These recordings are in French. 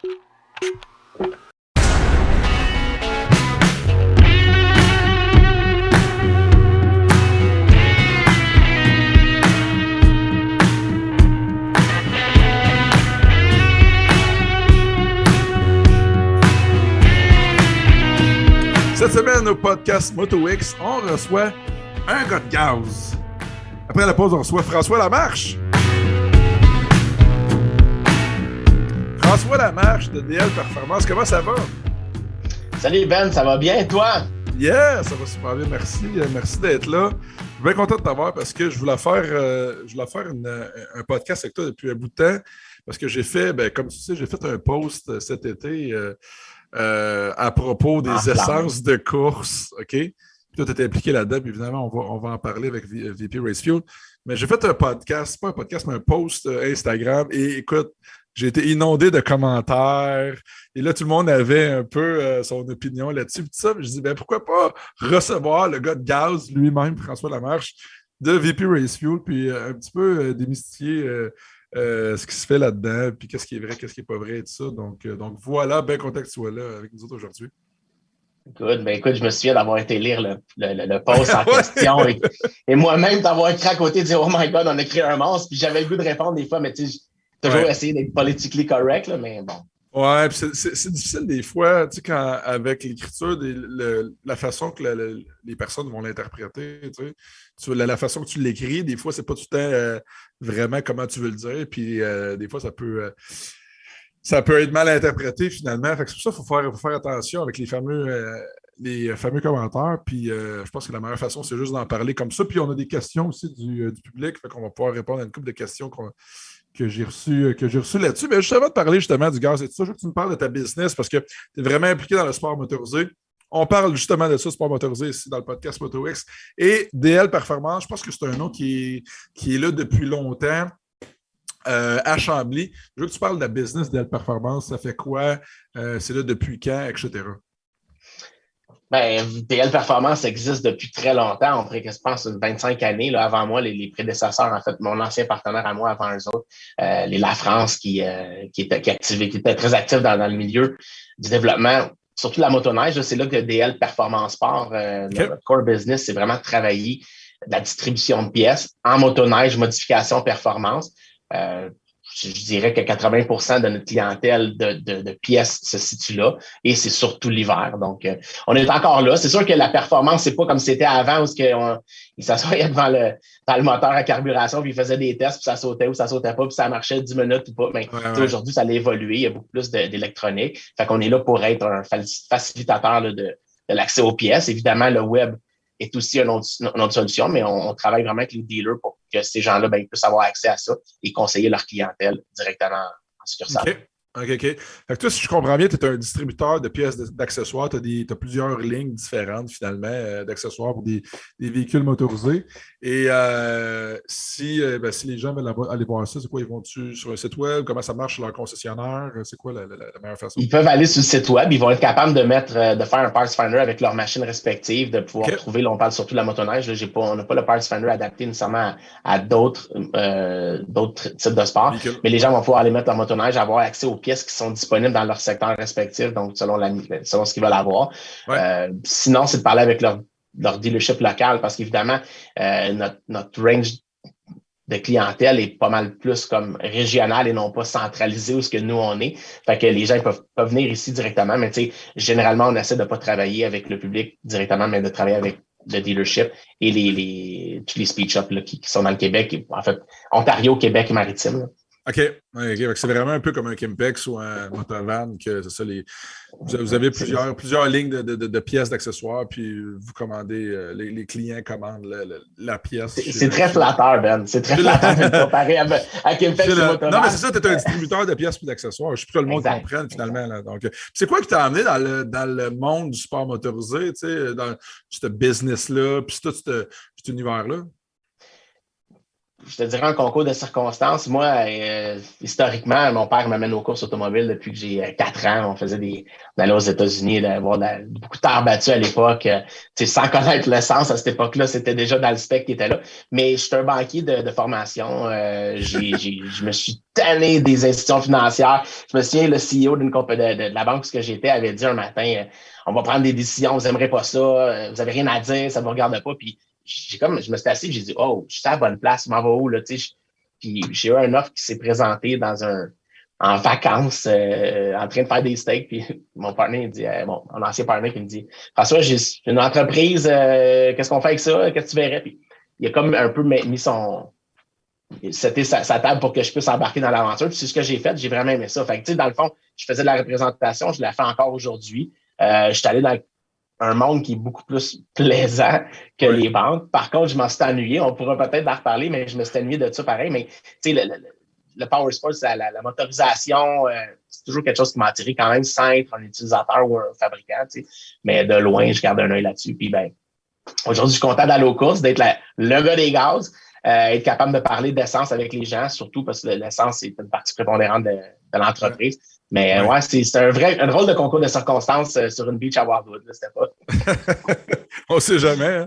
Cette semaine, au podcast MotoX, on reçoit un gars de gaz. Après la pause, on reçoit François Lamarche. François Lamarche de DL Performance, comment ça va? Salut Ben, ça va bien et toi? Yeah, ça va super bien, merci. Merci d'être là. Je suis bien content de t'avoir parce que je voulais faire un podcast avec toi depuis un bout de temps parce que j'ai fait, comme tu sais, j'ai fait un post cet été à propos des essences de course, OK? Puis toi, tu étais impliqué là-dedans, puis évidemment, on va en parler avec VP Racefuel. Mais j'ai fait un podcast, pas un podcast, mais un post Instagram, et écoute, j'ai été inondé de commentaires, et là, tout le monde avait un peu son opinion là-dessus, puis tout ça, puis je dis, pourquoi pas recevoir le gars de gaz lui-même, François Lamarche, de VP Racefuel, puis un petit peu démystifier ce qui se fait là-dedans, puis qu'est-ce qui est vrai, qu'est-ce qui n'est pas vrai, et tout ça. Donc voilà, bien content que tu sois là avec nous autres aujourd'hui. Good. Écoute, je me souviens d'avoir été lire le post en question et moi-même d'avoir écrit à côté et de dire « Oh my God, on a créé un monstre » puis j'avais le goût de répondre des fois, mais tu sais, toujours essayer d'être politically correct, là, mais bon. Ouais, puis c'est difficile des fois, tu sais, avec l'écriture, la façon que les personnes vont l'interpréter, tu sais, la façon que tu l'écris, des fois, c'est pas tout le temps vraiment comment tu veux le dire, puis des fois, ça peut être mal interprété finalement. Fait que c'est pour ça qu'il faut faire attention avec les fameux commentaires, puis je pense que la meilleure façon, c'est juste d'en parler comme ça, puis on a des questions aussi du public, fait qu'on va pouvoir répondre à une couple de questions que j'ai reçu là-dessus. Mais juste avant de parler justement du gaz et tout ça, je veux que tu me parles de ta business parce que tu es vraiment impliqué dans le sport motorisé. On parle justement de ça, sport motorisé, ici dans le podcast MotoX. Et DL Performance, je pense que c'est un nom qui est là depuis longtemps à Chambly. Je veux que tu parles de la business DL Performance. Ça fait quoi? C'est là depuis quand, etc. DL Performance existe depuis très longtemps. On pourrait que je pense une 25 années. Là, avant moi, les prédécesseurs, en fait, mon ancien partenaire à moi avant eux autres, les La France qui était très actif dans le milieu du développement, surtout la motoneige. C'est là que DL Performance Sport, notre core business, c'est vraiment de travailler de la distribution de pièces en motoneige, modification, performance. Je dirais que 80% de notre clientèle de pièces se situe là et c'est surtout l'hiver. Donc, on est encore là. C'est sûr que la performance, c'est pas comme c'était avant où il s'assoyait devant le moteur à carburation puis il faisait des tests puis ça sautait ou ça sautait pas puis ça marchait 10 minutes ou pas. Mais aujourd'hui, ça a évolué. Il y a beaucoup plus d'électronique. Fait qu'on est là pour être un facilitateur là, de l'accès aux pièces. Évidemment, le web est aussi une autre solution, mais on travaille vraiment avec les dealers pour que ces gens-là puissent avoir accès à ça et conseiller leur clientèle directement en succursale. OK. Fait que toi, si je comprends bien, tu es un distributeur de pièces d'accessoires. Tu as plusieurs lignes différentes, finalement, d'accessoires pour des véhicules motorisés. Et si les gens veulent aller voir ça, c'est quoi? Ils vont-tu sur un site web? Comment ça marche sur leur concessionnaire? C'est quoi la meilleure façon? Ils peuvent aller sur le site web. Ils vont être capables de faire un Parts Finder avec leurs machines respectives, de pouvoir trouver. Là, on parle surtout de la motoneige. Là, on n'a pas le Parts Finder adapté nécessairement à d'autres types de sport. Mais les gens vont pouvoir aller mettre leur motoneige, avoir accès aux pièces qui sont disponibles dans leur secteur respectif, donc selon ce qu'ils veulent avoir. Ouais. Sinon, c'est de parler avec leur dealership local parce qu'évidemment, notre range de clientèle est pas mal plus comme régional et non pas centralisé où ce que nous on est. Fait que les gens peuvent venir ici directement, mais tu sais, généralement, on essaie de pas travailler avec le public directement, mais de travailler avec le dealership et tous les speed shops là, qui sont dans le Québec, en fait, Ontario, Québec et Maritime. Là. OK. C'est vraiment un peu comme un Kimpex ou un Motovan que c'est ça. Vous avez plusieurs lignes de pièces d'accessoires, puis vous commandez, les clients commandent la pièce. C'est très flatteur, Ben. C'est très flatteur de comparer à Kimpex ou Motovan. Non, mais c'est ça, tu es un distributeur de pièces et d'accessoires. Je suis plus que le monde comprenne finalement. Là. Donc, c'est quoi qui t'a amené dans le monde du sport motorisé, tu sais, dans ce business-là, puis tout cet univers-là? je te dirais un concours de circonstances. Moi, historiquement, mon père m'amène aux courses automobiles depuis que j'ai 4 ans. On allait aux États-Unis, voir beaucoup de terre battue à l'époque. Sans connaître l'essence, à cette époque-là, c'était déjà dans le spec qui était là. Mais je suis un banquier de formation. Je me suis tanné des institutions financières. Je me souviens, le CEO d'une compagnie de la banque où j'étais avait dit un matin, on va prendre des décisions, vous n'aimerez pas ça, vous n'avez rien à dire, ça ne vous regarde pas. Puis je me suis assis et j'ai dit, oh, je suis à la bonne place, je m'en vais où, là, tu sais. Puis j'ai eu un offre qui s'est présenté en vacances, en train de faire des steaks. Puis mon partenaire, il dit, mon ancien partenaire qui me dit, François, j'ai une entreprise, qu'est-ce qu'on fait avec ça? Qu'est-ce que tu verrais? Puis il a comme un peu mis c'était sa table pour que je puisse embarquer dans l'aventure. Puis c'est ce que j'ai fait. J'ai vraiment aimé ça. Fait que, tu sais, dans le fond, je faisais de la représentation. Je la fais encore aujourd'hui. Je suis allé dans un monde qui est beaucoup plus plaisant que les banques. Par contre, je m'en suis ennuyé. On pourra peut-être en reparler, mais je me suis ennuyé de ça pareil. Mais, tu sais, le Power Sports, la motorisation, c'est toujours quelque chose qui m'a attiré quand même sans être un utilisateur ou un fabricant, tu sais. Mais de loin, je garde un œil là-dessus. Puis, ben, aujourd'hui, je suis content d'aller aux courses, d'être le gars des gaz. Être capable de parler d'essence avec les gens, surtout parce que l'essence, c'est une partie prépondérante de l'entreprise. Mais ouais, c'est un rôle de concours de circonstances sur une beach à Wildwood. C'était pas. On sait jamais.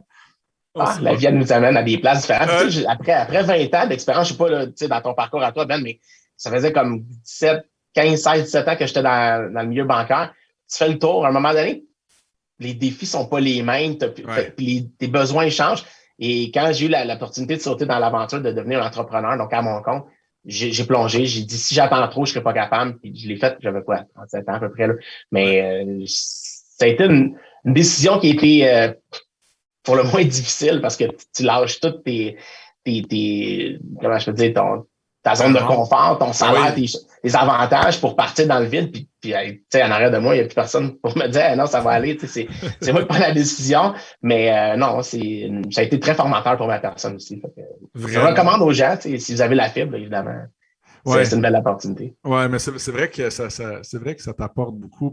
Hein? La vie, elle nous amène à des places différentes. Tu sais, après 20 ans d'expérience, je sais pas là, tu sais, dans ton parcours à toi, Ben, mais ça faisait comme 15, 16, 17 ans que j'étais dans le milieu bancaire. Tu fais le tour, à un moment donné, les défis sont pas les mêmes, tes besoins changent. Et quand j'ai eu l'opportunité de sauter dans l'aventure de devenir un entrepreneur, donc à mon compte, j'ai plongé, j'ai dit si j'attends trop, je serai pas capable. Puis je l'ai fait, j'avais quoi, 37 ans à peu près. Là. Mais ça a été une décision qui a été pour le moins difficile parce que tu lâches toutes comment je peux dire, ta zone de confort, ton salaire, tes avantages pour partir dans le vide. Puis tu sais, en arrière de moi, il n'y a plus personne pour me dire non, ça va aller. C'est moi qui prends la décision. Mais non, ça a été très formateur pour ma personne aussi. Je recommande aux gens, si vous avez la fibre, évidemment. C'est une belle opportunité. Oui, mais c'est vrai que ça t'apporte beaucoup.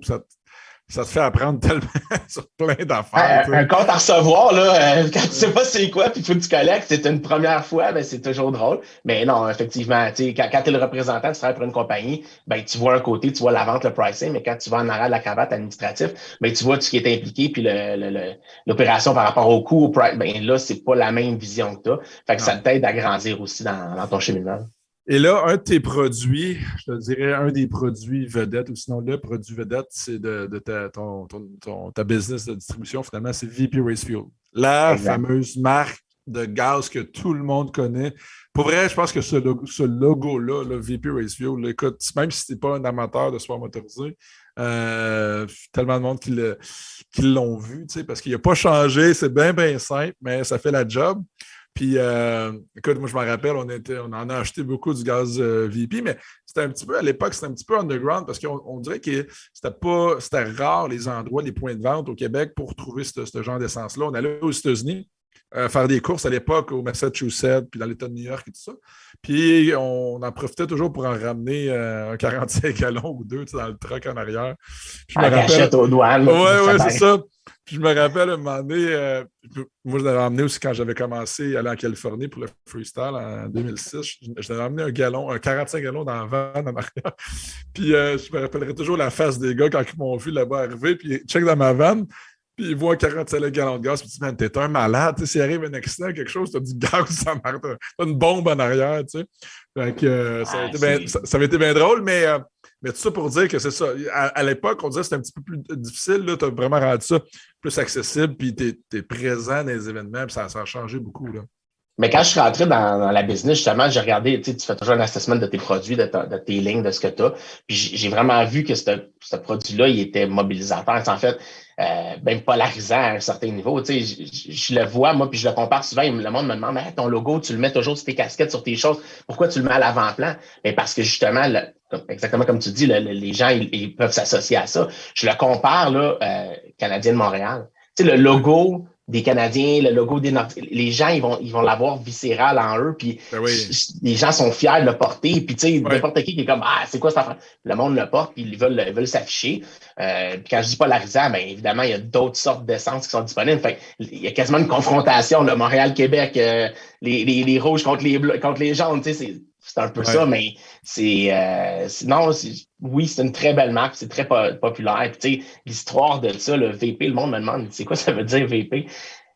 Ça te fait apprendre tellement sur plein d'affaires. Un compte à recevoir, là, quand tu sais pas c'est quoi, puis il faut que tu collectes, c'est une première fois, ben c'est toujours drôle. Mais non, effectivement, quand tu es le représentant, tu travailles pour une compagnie, ben tu vois un côté, tu vois la vente, le pricing, mais quand tu vas en arrière de la cravate administratif, ben tu vois tout ce qui est impliqué, puis l'opération par rapport au coût, au price, ben là, c'est pas la même vision que tu as. Fait que ça t'aide à grandir aussi dans ton cheminement. Et là, un de tes produits, je te dirais un des produits vedettes, ou sinon le produit vedette, c'est de ta business de distribution, finalement, c'est VP Race Fuel. La fameuse marque de gaz que tout le monde connaît. Pour vrai, je pense que ce logo-là, le VP Race Fuel, là, écoute, même si tu n'es pas un amateur de sport motorisé, tellement de monde qui l'ont vu, parce qu'il n'a pas changé, c'est bien, bien simple, mais ça fait la job. Puis, écoute, moi, je me rappelle, on en a acheté beaucoup du gaz VP, mais c'était un petit peu, à l'époque, c'était un petit peu underground parce qu'on dirait que c'était rare les endroits, les points de vente au Québec pour trouver ce genre d'essence-là. On allait aux États-Unis faire des courses à l'époque au Massachusetts, puis dans l'État de New York et tout ça. Puis, on en profitait toujours pour en ramener un 45 gallons ou deux dans le truck en arrière. Puis, je me rappelle, aux douanes. Oui, c'est ça. Puis je me rappelle, à un moment donné, moi, je l'avais emmené aussi quand j'avais commencé à aller en Californie pour le freestyle en 2006. Je l'avais emmené un 45 gallons dans la vanne en arrière. Puis je me rappellerai toujours la face des gars quand ils m'ont vu là-bas arriver. Puis ils checkent dans ma vanne, puis ils voient 45 gallons de gaz. Puis ils disent, man, t'es un malade. S'il arrive un accident, quelque chose, t'as du gaz, ça marche. T'as une bombe en arrière. Fait que, ça avait été bien drôle, mais tout ça pour dire que c'est ça. À l'époque, on disait que c'était un petit peu plus difficile. Tu as vraiment rendu ça plus accessible, puis tu es présent dans les événements, puis ça a changé beaucoup. Là. Mais quand je suis rentré dans la business, justement, j'ai regardé, tu fais toujours un assessment de tes produits, de tes lignes, de ce que tu as. Puis j'ai vraiment vu que ce produit-là, il était mobilisateur. En fait, même polarisant à un certain niveau. Je le vois, moi, puis je le compare souvent. Le monde me demande, hey, ton logo, tu le mets toujours sur tes casquettes, sur tes choses. Pourquoi tu le mets à l'avant-plan? Mais parce que justement, exactement comme tu dis, les gens, ils peuvent s'associer à ça. Je le compare, là, Canadien de Montréal. Le logo des Canadiens, le logo des les gens, ils vont l'avoir viscéral en eux, puis les gens sont fiers de le porter, puis tu sais, n'importe qui est comme, c'est quoi cette affaire? Le monde le porte, puis ils veulent s'afficher. Puis quand je dis polarisant, bien évidemment, il y a d'autres sortes d'essences qui sont disponibles. Fait il y a quasiment une confrontation, là, Montréal-Québec, les rouges contre les jaunes, tu sais, c'est un peu ça, mais oui, c'est une très belle marque, c'est très populaire. Puis, tu sais, l'histoire de ça, le VP, le monde me demande, c'est quoi ça veut dire VP?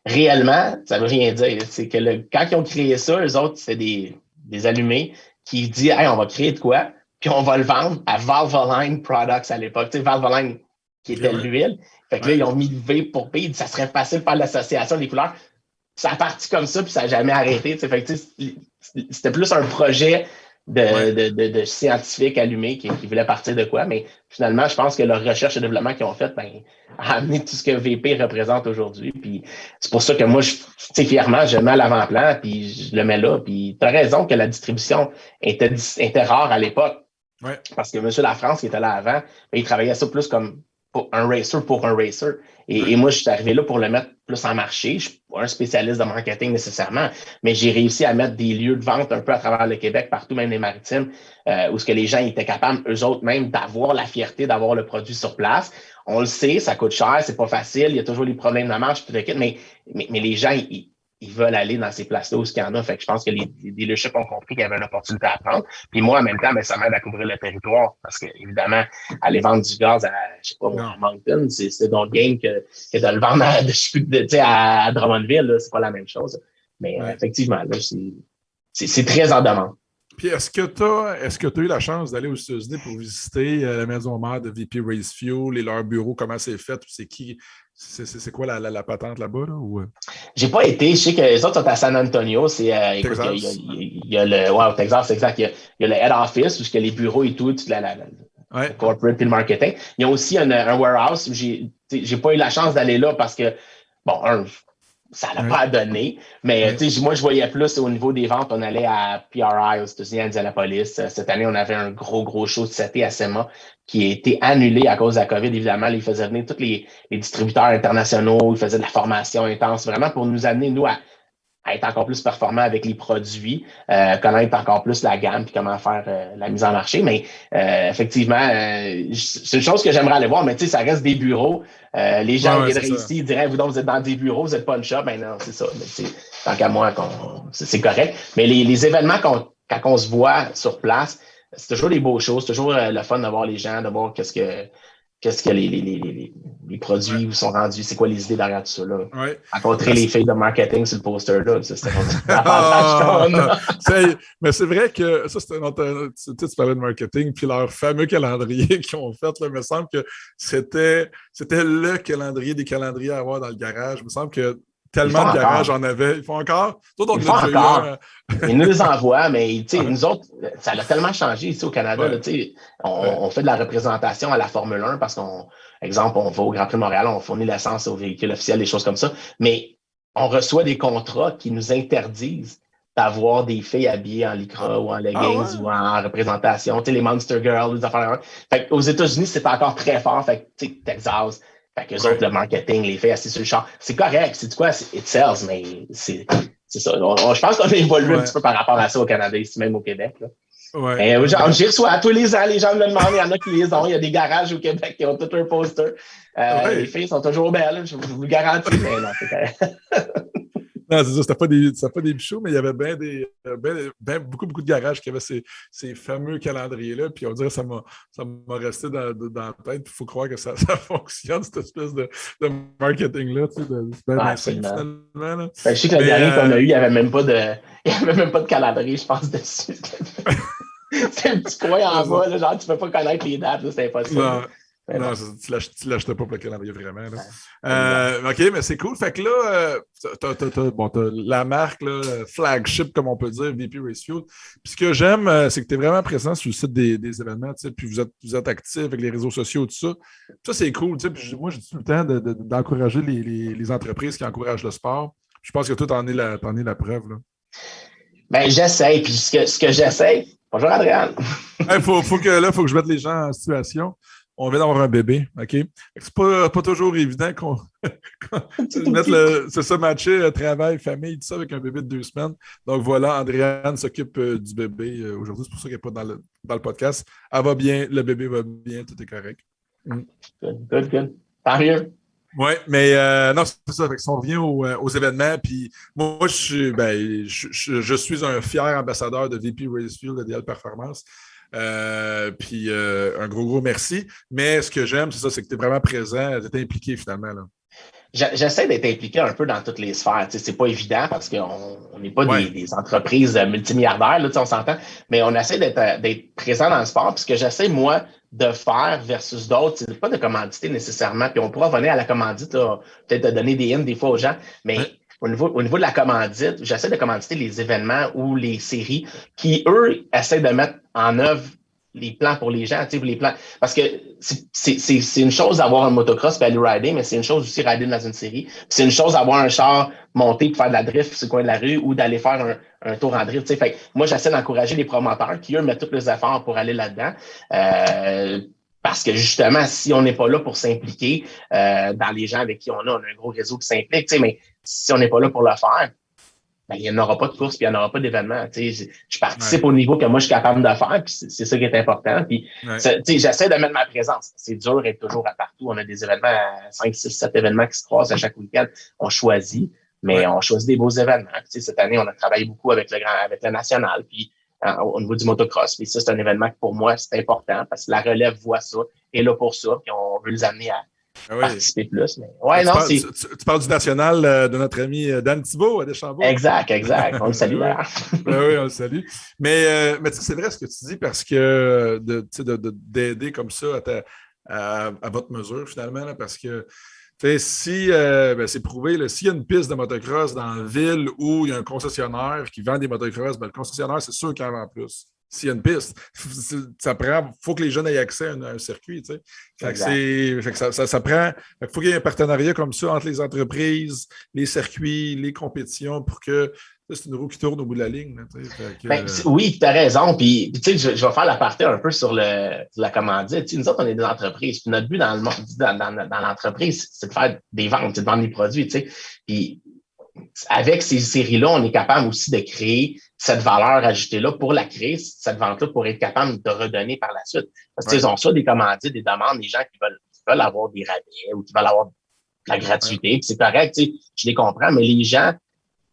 Réellement, ça veut rien dire. C'est que quand ils ont créé ça, eux autres, c'était des allumés qui disent, hey, on va créer de quoi? Puis on va le vendre à Valvoline Products à l'époque. Tu sais, Valvoline, qui était l'huile. Fait que là, ils ont mis le V pour P. Ça serait facile de faire l'association des couleurs. Ça a parti comme ça, puis ça n'a jamais arrêté. Fait que, c'était plus un projet de scientifiques allumés qui voulaient partir de quoi. Mais finalement, je pense que leur recherche et développement qu'ils ont fait a amené tout ce que VP représente aujourd'hui. Puis c'est pour ça que moi, fièrement, je mets à l'avant-plan, puis je le mets là. Puis tu as raison que la distribution était rare à l'époque. Ouais. Parce que M. Lafrance, qui était là avant, il travaillait ça plus comme pour un racer. Et moi, je suis arrivé là pour le mettre plus en marché. Je ne suis pas un spécialiste de marketing nécessairement, mais j'ai réussi à mettre des lieux de vente un peu à travers le Québec, partout, même les maritimes, où ce que les gens étaient capables, eux autres même, d'avoir la fierté d'avoir le produit sur place. On le sait, ça coûte cher, c'est pas facile, il y a toujours des problèmes de marge, mais les gens, ils veulent aller dans ces places-là où il y en a. Fait que je pense que les dealerships ont compris qu'il y avait une opportunité à prendre. Puis moi, en même temps, ça m'aide à couvrir le territoire parce que, évidemment, aller vendre du gaz à, je sais pas, à Moncton, c'est donc game que de le vendre à Drummondville, là, c'est pas la même chose. Mais effectivement, là, c'est très en demande. Puis est-ce que tu as eu la chance d'aller aux États-Unis pour visiter la maison mère de VP Race Fuel et leur bureau, comment c'est fait, c'est qui? C'est quoi la patente là-bas? Là, ou... J'ai pas été. Je sais que les autres sont à San Antonio. Texas. Il y a le. Ouais, au Texas, exact. Il y a le head office, où il y a les bureaux et tout, le corporate et le marketing. Il y a aussi un warehouse. J'ai pas eu la chance d'aller là parce que, ça n'a pas à donner. Mais moi, je voyais plus au niveau des ventes. On allait à PRI aux États-Unis, à Indianapolis. Cette année, on avait un gros show de CT à SEMA qui a été annulé à cause de la COVID. Évidemment, ils faisaient venir tous les distributeurs internationaux. Ils faisaient de la formation intense, vraiment pour nous amener, nous, à être encore plus performants avec les produits, connaître encore plus la gamme puis comment faire la mise en marché. Mais effectivement, c'est une chose que j'aimerais aller voir, mais ça reste des bureaux. Les gens qui viendraient ici ils diraient, vous êtes dans des bureaux, vous n'êtes pas une shop. Ben non, c'est ça. Mais tant qu'à moi, c'est correct. Mais les événements, quand on se voit sur place, c'est toujours des beaux choses, c'est toujours le fun de voir les gens, de voir qu'est-ce que les produits sont rendus, c'est quoi les idées derrière tout ça. Là. Rencontrer les filles de marketing sur le poster, là, ça, c'était mais c'est vrai que ça, c'était tu parlais de marketing, puis leur fameux calendrier qu'ils ont fait, là, il me semble que c'était le calendrier des calendriers à avoir dans le garage. Il me semble que tellement de garages en avait. Ils font encore. Ils font encore. Ils nous les envoient, mais nous autres, ça a tellement changé ici au Canada. Là, on fait de la représentation à la Formule 1 parce exemple, on va au Grand Prix de Montréal, on fournit l'essence aux véhicules officiels, des choses comme ça. Mais on reçoit des contrats qui nous interdisent d'avoir des filles habillées en lycra ou en leggings ou en représentation. Les Monster Girls, les affaires. Fait aux États-Unis, c'est encore très fort. Fait que Texas. Fait qu'eux autres, le marketing, les filles assises sur le char, c'est correct, c'est quoi? It sells, mais c'est ça. Je pense qu'on a évolué un petit peu par rapport à ça au Canada, ici même au Québec. Là. J'y reçois tous les ans, les gens me le demandent, il y en a qui les ont. Il y a des garages au Québec qui ont tout un poster. Les filles sont toujours belles, je vous le garantis, mais non, c'est correct. Non, c'est ça, c'était pas des bichots, mais il y avait beaucoup de garages qui avaient ces fameux calendriers-là. Puis on dirait que ça m'a resté dans la tête. Il faut croire que ça fonctionne, cette espèce de marketing-là. Finalement. Là. Je sais que le dernier qu'on a eu, il n'y avait même pas de calendrier, je pense, dessus. C'est un petit coin en bas, là, genre tu ne peux pas connaître les dates, c'est impossible. Non, tu l'achetais pas pour le calendrier vraiment. Là. OK, mais c'est cool. Fait que là, t'as la marque là, flagship, comme on peut dire, VP Race Fuel. Puis ce que j'aime, c'est que tu es vraiment présent sur le site des événements, puis vous êtes actif avec les réseaux sociaux, tout ça. Ça, c'est cool. Puis moi, j'ai tout le temps d'encourager les entreprises qui encouragent le sport. Je pense que toi, t'en es la preuve. Là. Ben, j'essaie. Puis ce que j'essaie. Bonjour, Adrien. Faut que je mette les gens en situation. on vient d'avoir un bébé, OK? C'est pas toujours évident qu'on mette c'est ça, matcher travail, famille, tout ça avec un bébé de 2 semaines. Donc voilà, Andréane s'occupe du bébé aujourd'hui. C'est pour ça qu'elle n'est pas dans le podcast. Elle va bien, le bébé va bien, tout est correct. Good. Tant mieux. Oui, mais non, c'est ça. Fait que si on revient aux événements, puis moi, je suis un fier ambassadeur de VP Racefuel de DL Performance. Puis un gros merci. Mais ce que j'aime, c'est ça, c'est que tu es vraiment présent, tu es impliqué finalement. Là. J'essaie d'être impliqué un peu dans toutes les sphères. C'est pas évident parce qu'on n'est pas des entreprises multimilliardaires, là, on s'entend, mais on essaie d'être présent dans le sport. Puis ce que j'essaie, moi, de faire versus d'autres, c'est pas de commanditer nécessairement. Puis on pourra revenir à la commandite, peut-être de donner des hints des fois aux gens, mais au niveau de la commandite, j'essaie de commanditer les événements ou les séries qui, eux, essaient de mettre en œuvre les plans pour les gens, les plans. Parce que c'est une chose d'avoir un motocross et aller rider, mais c'est une chose aussi rider dans une série. C'est une chose d'avoir un char monté pour faire de la drift sur le coin de la rue ou d'aller faire un tour en drift. Fait que moi, j'essaie d'encourager les promoteurs qui, eux, mettent tous les efforts pour aller là-dedans. Parce que justement, si on n'est pas là pour s'impliquer dans les gens avec qui on a un gros réseau qui s'implique, mais si on n'est pas là pour le faire, ben, il n'y en aura pas de course puis il n'y en aura pas d'événement. Je participe au niveau que moi, je suis capable de faire, puis c'est ça qui est important. Puis j'essaie de mettre ma présence. C'est dur d'être toujours à partout. On a des événements, 5, 6, 7 événements qui se croisent à chaque week-end. On choisit, mais on choisit des beaux événements. Puis, cette année, on a travaillé beaucoup avec le national, puis au niveau du motocross. Puis ça, c'est un événement que pour moi, c'est important parce que la relève voit ça, est là pour ça, puis on veut les amener à participer plus. Mais tu parles du national de notre ami Dan Thibault à Deschambault. Exact. On le salue là. Oui, on le salue. Mais c'est vrai ce que tu dis parce que d'aider comme ça à votre mesure finalement, là, parce que si c'est prouvé, là, s'il y a une piste de motocross dans la ville où il y a un concessionnaire qui vend des motocross, le concessionnaire, c'est sûr qu'il en vend plus. S'il y a une piste, il faut que les jeunes aient accès à un circuit. Ça prend. Il faut qu'il y ait un partenariat comme ça entre les entreprises, les circuits, les compétitions pour que c'est une roue qui tourne au bout de la ligne. Oui, tu as raison. Puis je vais faire l'aparté un peu sur la commandite. Nous autres, on est des entreprises. Puis notre but dans l'entreprise, c'est de faire des ventes, c'est de vendre des produits. Puis avec ces séries-là, on est capable aussi de créer cette valeur ajoutée-là pour la créer, cette vente-là, pour être capable de redonner par la suite. Parce qu'ils ont ça, des commandites, des demandes, des gens qui veulent avoir des rabais ou qui veulent avoir de la gratuité. Puis c'est correct, je les comprends, mais les gens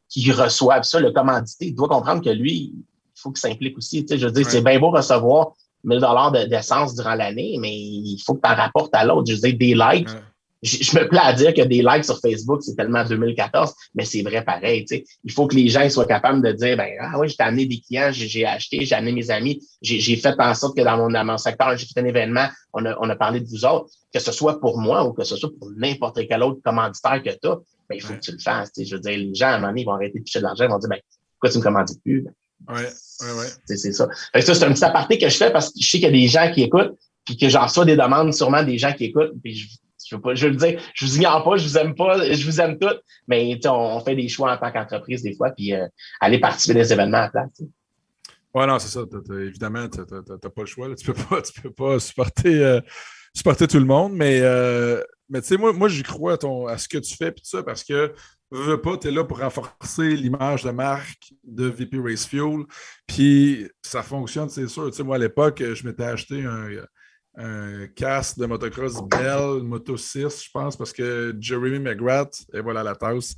qui reçoivent ça, le commandité, doit comprendre que lui, il faut qu'il s'implique aussi. Je veux dire, c'est bien beau recevoir 1 000 $ d'essence durant l'année, mais il faut que tu en rapportes à l'autre. Je veux dire, des likes. Je me plais à dire que des likes sur Facebook, c'est tellement 2014, mais c'est vrai pareil. Il faut que les gens soient capables de dire, j'ai amené des clients, j'ai acheté, j'ai amené mes amis, j'ai fait en sorte que dans mon secteur, j'ai fait un événement, on a parlé de vous autres, que ce soit pour moi ou que ce soit pour n'importe quel autre commanditaire que tu as, il faut que tu le fasses. Je veux dire, les gens, à un moment donné, ils vont arrêter de toucher de l'argent, ils vont dire, pourquoi tu me commandites plus? C'est ça. Fait que ça, c'est un petit aparté que je fais parce que je sais qu'il y a des gens qui écoutent, puis que j'en reçois des demandes sûrement des gens qui écoutent, puis je veux le dire, je vous ignore pas, je vous aime pas, je vous aime toutes, mais on fait des choix en tant qu'entreprise des fois, puis aller participer à des événements à place. Oui, non, c'est ça. Évidemment, tu n'as pas le choix. Là. Tu peux pas supporter tout le monde, mais tu sais, moi j'y crois à ce que tu fais, puis tout ça, parce que veux pas, tu es là pour renforcer l'image de marque de VP Racefuel, puis ça fonctionne, c'est sûr. Tu sais, moi, à l'époque, je m'étais acheté un casque de motocross Bell Moto 6, je pense, parce que Jeremy McGrath, et voilà la tasse,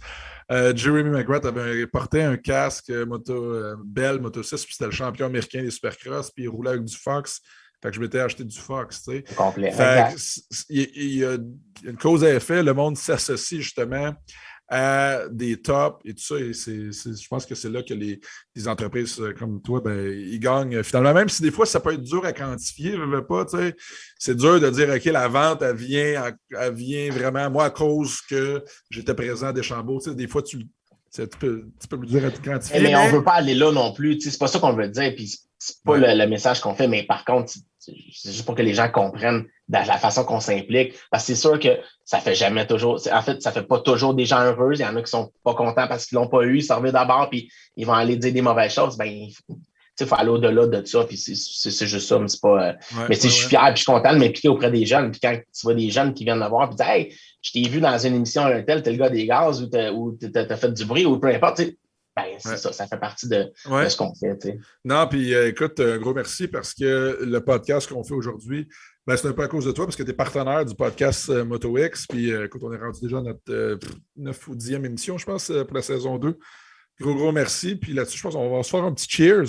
Jeremy McGrath avait porté un casque Bell Moto 6, puis c'était le champion américain des Supercross, puis il roulait avec du Fox. Fait que je m'étais acheté du Fox, tu sais. Complet. Il y a une cause à effet, le monde s'associe justement à des tops et tout ça. Et je pense que c'est là que les entreprises comme toi, ils gagnent finalement. Même si des fois, ça peut être dur à quantifier, c'est dur de dire, OK, la vente, elle vient vraiment, moi, à cause que j'étais présent à Deschambault. Des fois, c'est un petit peu plus dur à quantifier. Mais on ne veut pas aller là non plus. C'est pas ça qu'on veut dire. Puis c'est pas le message qu'on fait, mais par contre, c'est juste pour que les gens comprennent de la façon qu'on s'implique. Parce que c'est sûr que ça fait jamais toujours. En fait, ça fait pas toujours des gens heureux. Il y en a qui sont pas contents parce qu'ils l'ont pas eu. Ils s'en reviennent d'abord puis ils vont aller dire des mauvaises choses. il faut aller au-delà de ça, puis c'est juste ça, mais c'est pas. Mais je suis fier, puis je suis content de m'impliquer auprès des jeunes. Puis quand tu vois des jeunes qui viennent me voir, puis disent hey, je t'ai vu dans une émission un tel, t'es le gars des gaz, ou t'as fait du bruit, ou peu importe, tu sais. Ben, c'est ça fait partie de ce qu'on fait. T'sais. Non, puis écoute, un gros merci parce que le podcast qu'on fait aujourd'hui, ben, c'est un peu à cause de toi, parce que tu es partenaire du podcast MotoX. Puis écoute, on est rendu déjà à notre 9 ou 10e émission, je pense, pour la saison 2. Gros merci. Puis là-dessus, je pense qu'on va se faire un petit cheers.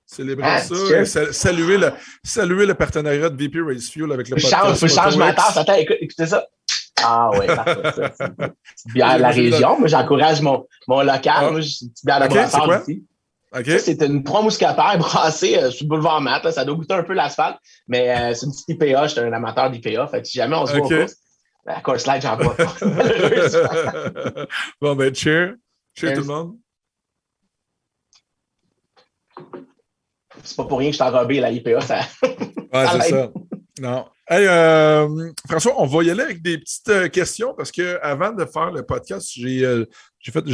Célébrer ça. Saluer le partenariat de VP Race Fuel avec le podcast. Je change ma tasse. Attends, écoutez ça. Ah oui, parfait. C'est une bière de la région. Moi, j'encourage mon local. Moi, c'est une petite bière de brassard ici. Okay. Ça, c'est une 3 mousquetaires brassée sur le boulevard Mat. Là. Ça doit goûter un peu l'asphalte, mais c'est une petite IPA. Je suis un amateur d'IPA. Fait que si jamais on se voit au course, la course slide, j'en bois pas. Bon, ben, cheers. Cheers tout le monde. C'est pas pour rien que je t'ai enrobé la IPA. Ça... c'est ça. Non. Hey, François, on va y aller avec des petites questions parce qu'avant de faire le podcast, j'ai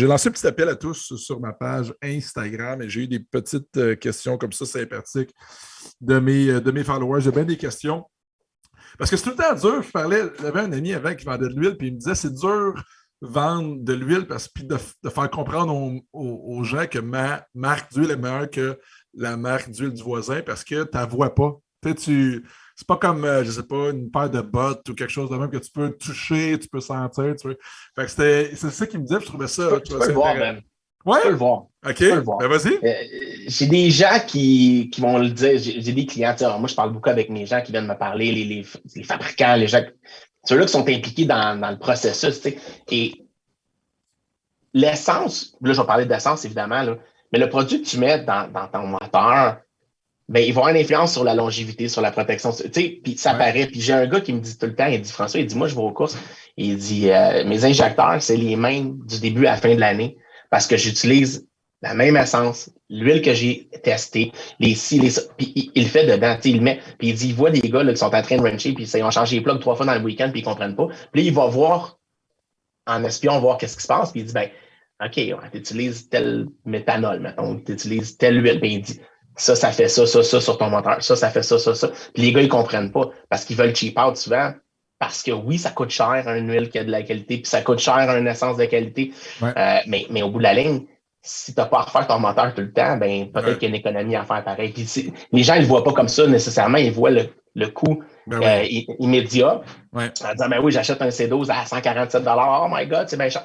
lancé un petit appel à tous sur ma page Instagram et j'ai eu des petites questions comme ça sympathiques de mes followers. J'ai bien des questions. Parce que c'est tout le temps dur. J'avais un ami avant qui vendait de l'huile puis il me disait c'est dur vendre de l'huile puis de faire comprendre aux gens que ma marque d'huile est meilleure que la marque d'huile du voisin parce que tu ne la vois pas. C'est pas comme, je sais pas, une paire de bottes ou quelque chose de même que tu peux toucher, tu peux sentir. Fait que c'est ça qu'il me disait, je trouvais ça. Tu peux le voir, même. Ouais? Tu peux le voir. OK. Ben, vas-y. J'ai des gens qui vont le dire. J'ai des clients. Moi, je parle beaucoup avec mes gens qui viennent me parler, les fabricants, les gens, ceux-là qui sont impliqués dans le processus. T'sais. Et l'essence, là, je vais parler d'essence, évidemment, là, mais le produit que tu mets dans ton moteur, ben, il va avoir une influence sur la longévité, sur la protection. Tu sais, puis ça paraît. Puis j'ai un gars qui me dit tout le temps, il dit, François, il dit, moi, je vais aux courses. Il dit, mes injecteurs, c'est les mêmes du début à la fin de l'année parce que j'utilise la même essence, l'huile que j'ai testée, les ci, les ça. Puis il le fait dedans, tu sais, il le met. Puis il dit, il voit des gars là, qui sont en train de wrencher, puis ils ont changé les plugs 3 fois dans le week-end, puis ils comprennent pas. Puis là, il va voir, en espion, voir qu'est-ce qui se passe, puis il dit, ben, OK, tu utilises tel méthanol, mettons, tu utilises telle huile. Puis il dit, ça fait ça sur ton moteur. Ça fait ça. Puis les gars, ils comprennent pas parce qu'ils veulent cheap out souvent. Parce que oui, ça coûte cher une huile qui a de la qualité, puis ça coûte cher une essence de qualité. Ouais. Mais au bout de la ligne, si tu n'as pas à refaire ton moteur tout le temps, ben peut-être qu'il y a une économie à faire pareil. Puis les gens, ils ne voient pas comme ça nécessairement. Ils voient le coût immédiat. Ouais. En disant, ben oui, j'achète un C12 à 147 $. Oh my God, c'est bien cher.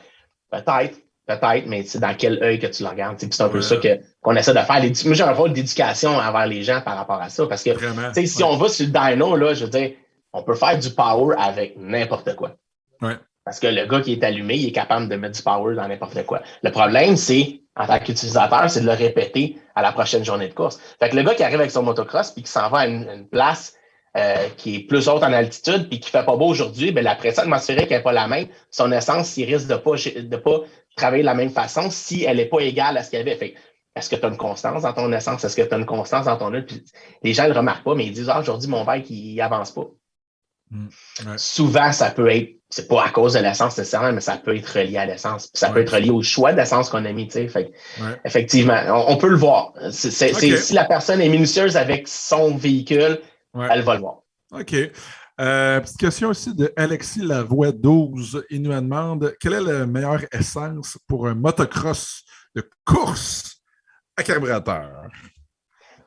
Peut-être, mais c'est dans quel œil que tu le regardes. C'est un peu ça qu'on essaie de faire. Moi, j'ai un rôle d'éducation envers les gens par rapport à ça. Parce que si on va sur le dyno, là, je veux dire, on peut faire du power avec n'importe quoi. Ouais. Parce que le gars qui est allumé, il est capable de mettre du power dans n'importe quoi. Le problème, c'est, en tant qu'utilisateur, c'est de le répéter à la prochaine journée de course. Fait que le gars qui arrive avec son motocross puis qui s'en va à une place qui est plus haute en altitude puis qui fait pas beau aujourd'hui, ben la pression atmosphérique n'est pas la même. Son essence, il risque de pas travailler de la même façon si elle n'est pas égale à ce qu'il y avait. Fait est-ce que tu as une constance dans ton essence? Est-ce que tu as une constance dans ton huile? Puis les gens ne le remarquent pas, mais ils disent aujourd'hui, mon bike, il avance pas. Ouais. Souvent, ça peut être, c'est pas à cause de l'essence nécessairement, mais ça peut être relié à l'essence. Puis ça peut être relié au choix d'essence qu'on a mis. Fait effectivement, on peut le voir. Si la personne est minutieuse avec son véhicule, elle va le voir. OK. Petite question aussi de Alexis Lavoie 12. Il nous demande quelle est la meilleure essence pour un motocross de course à carburateur?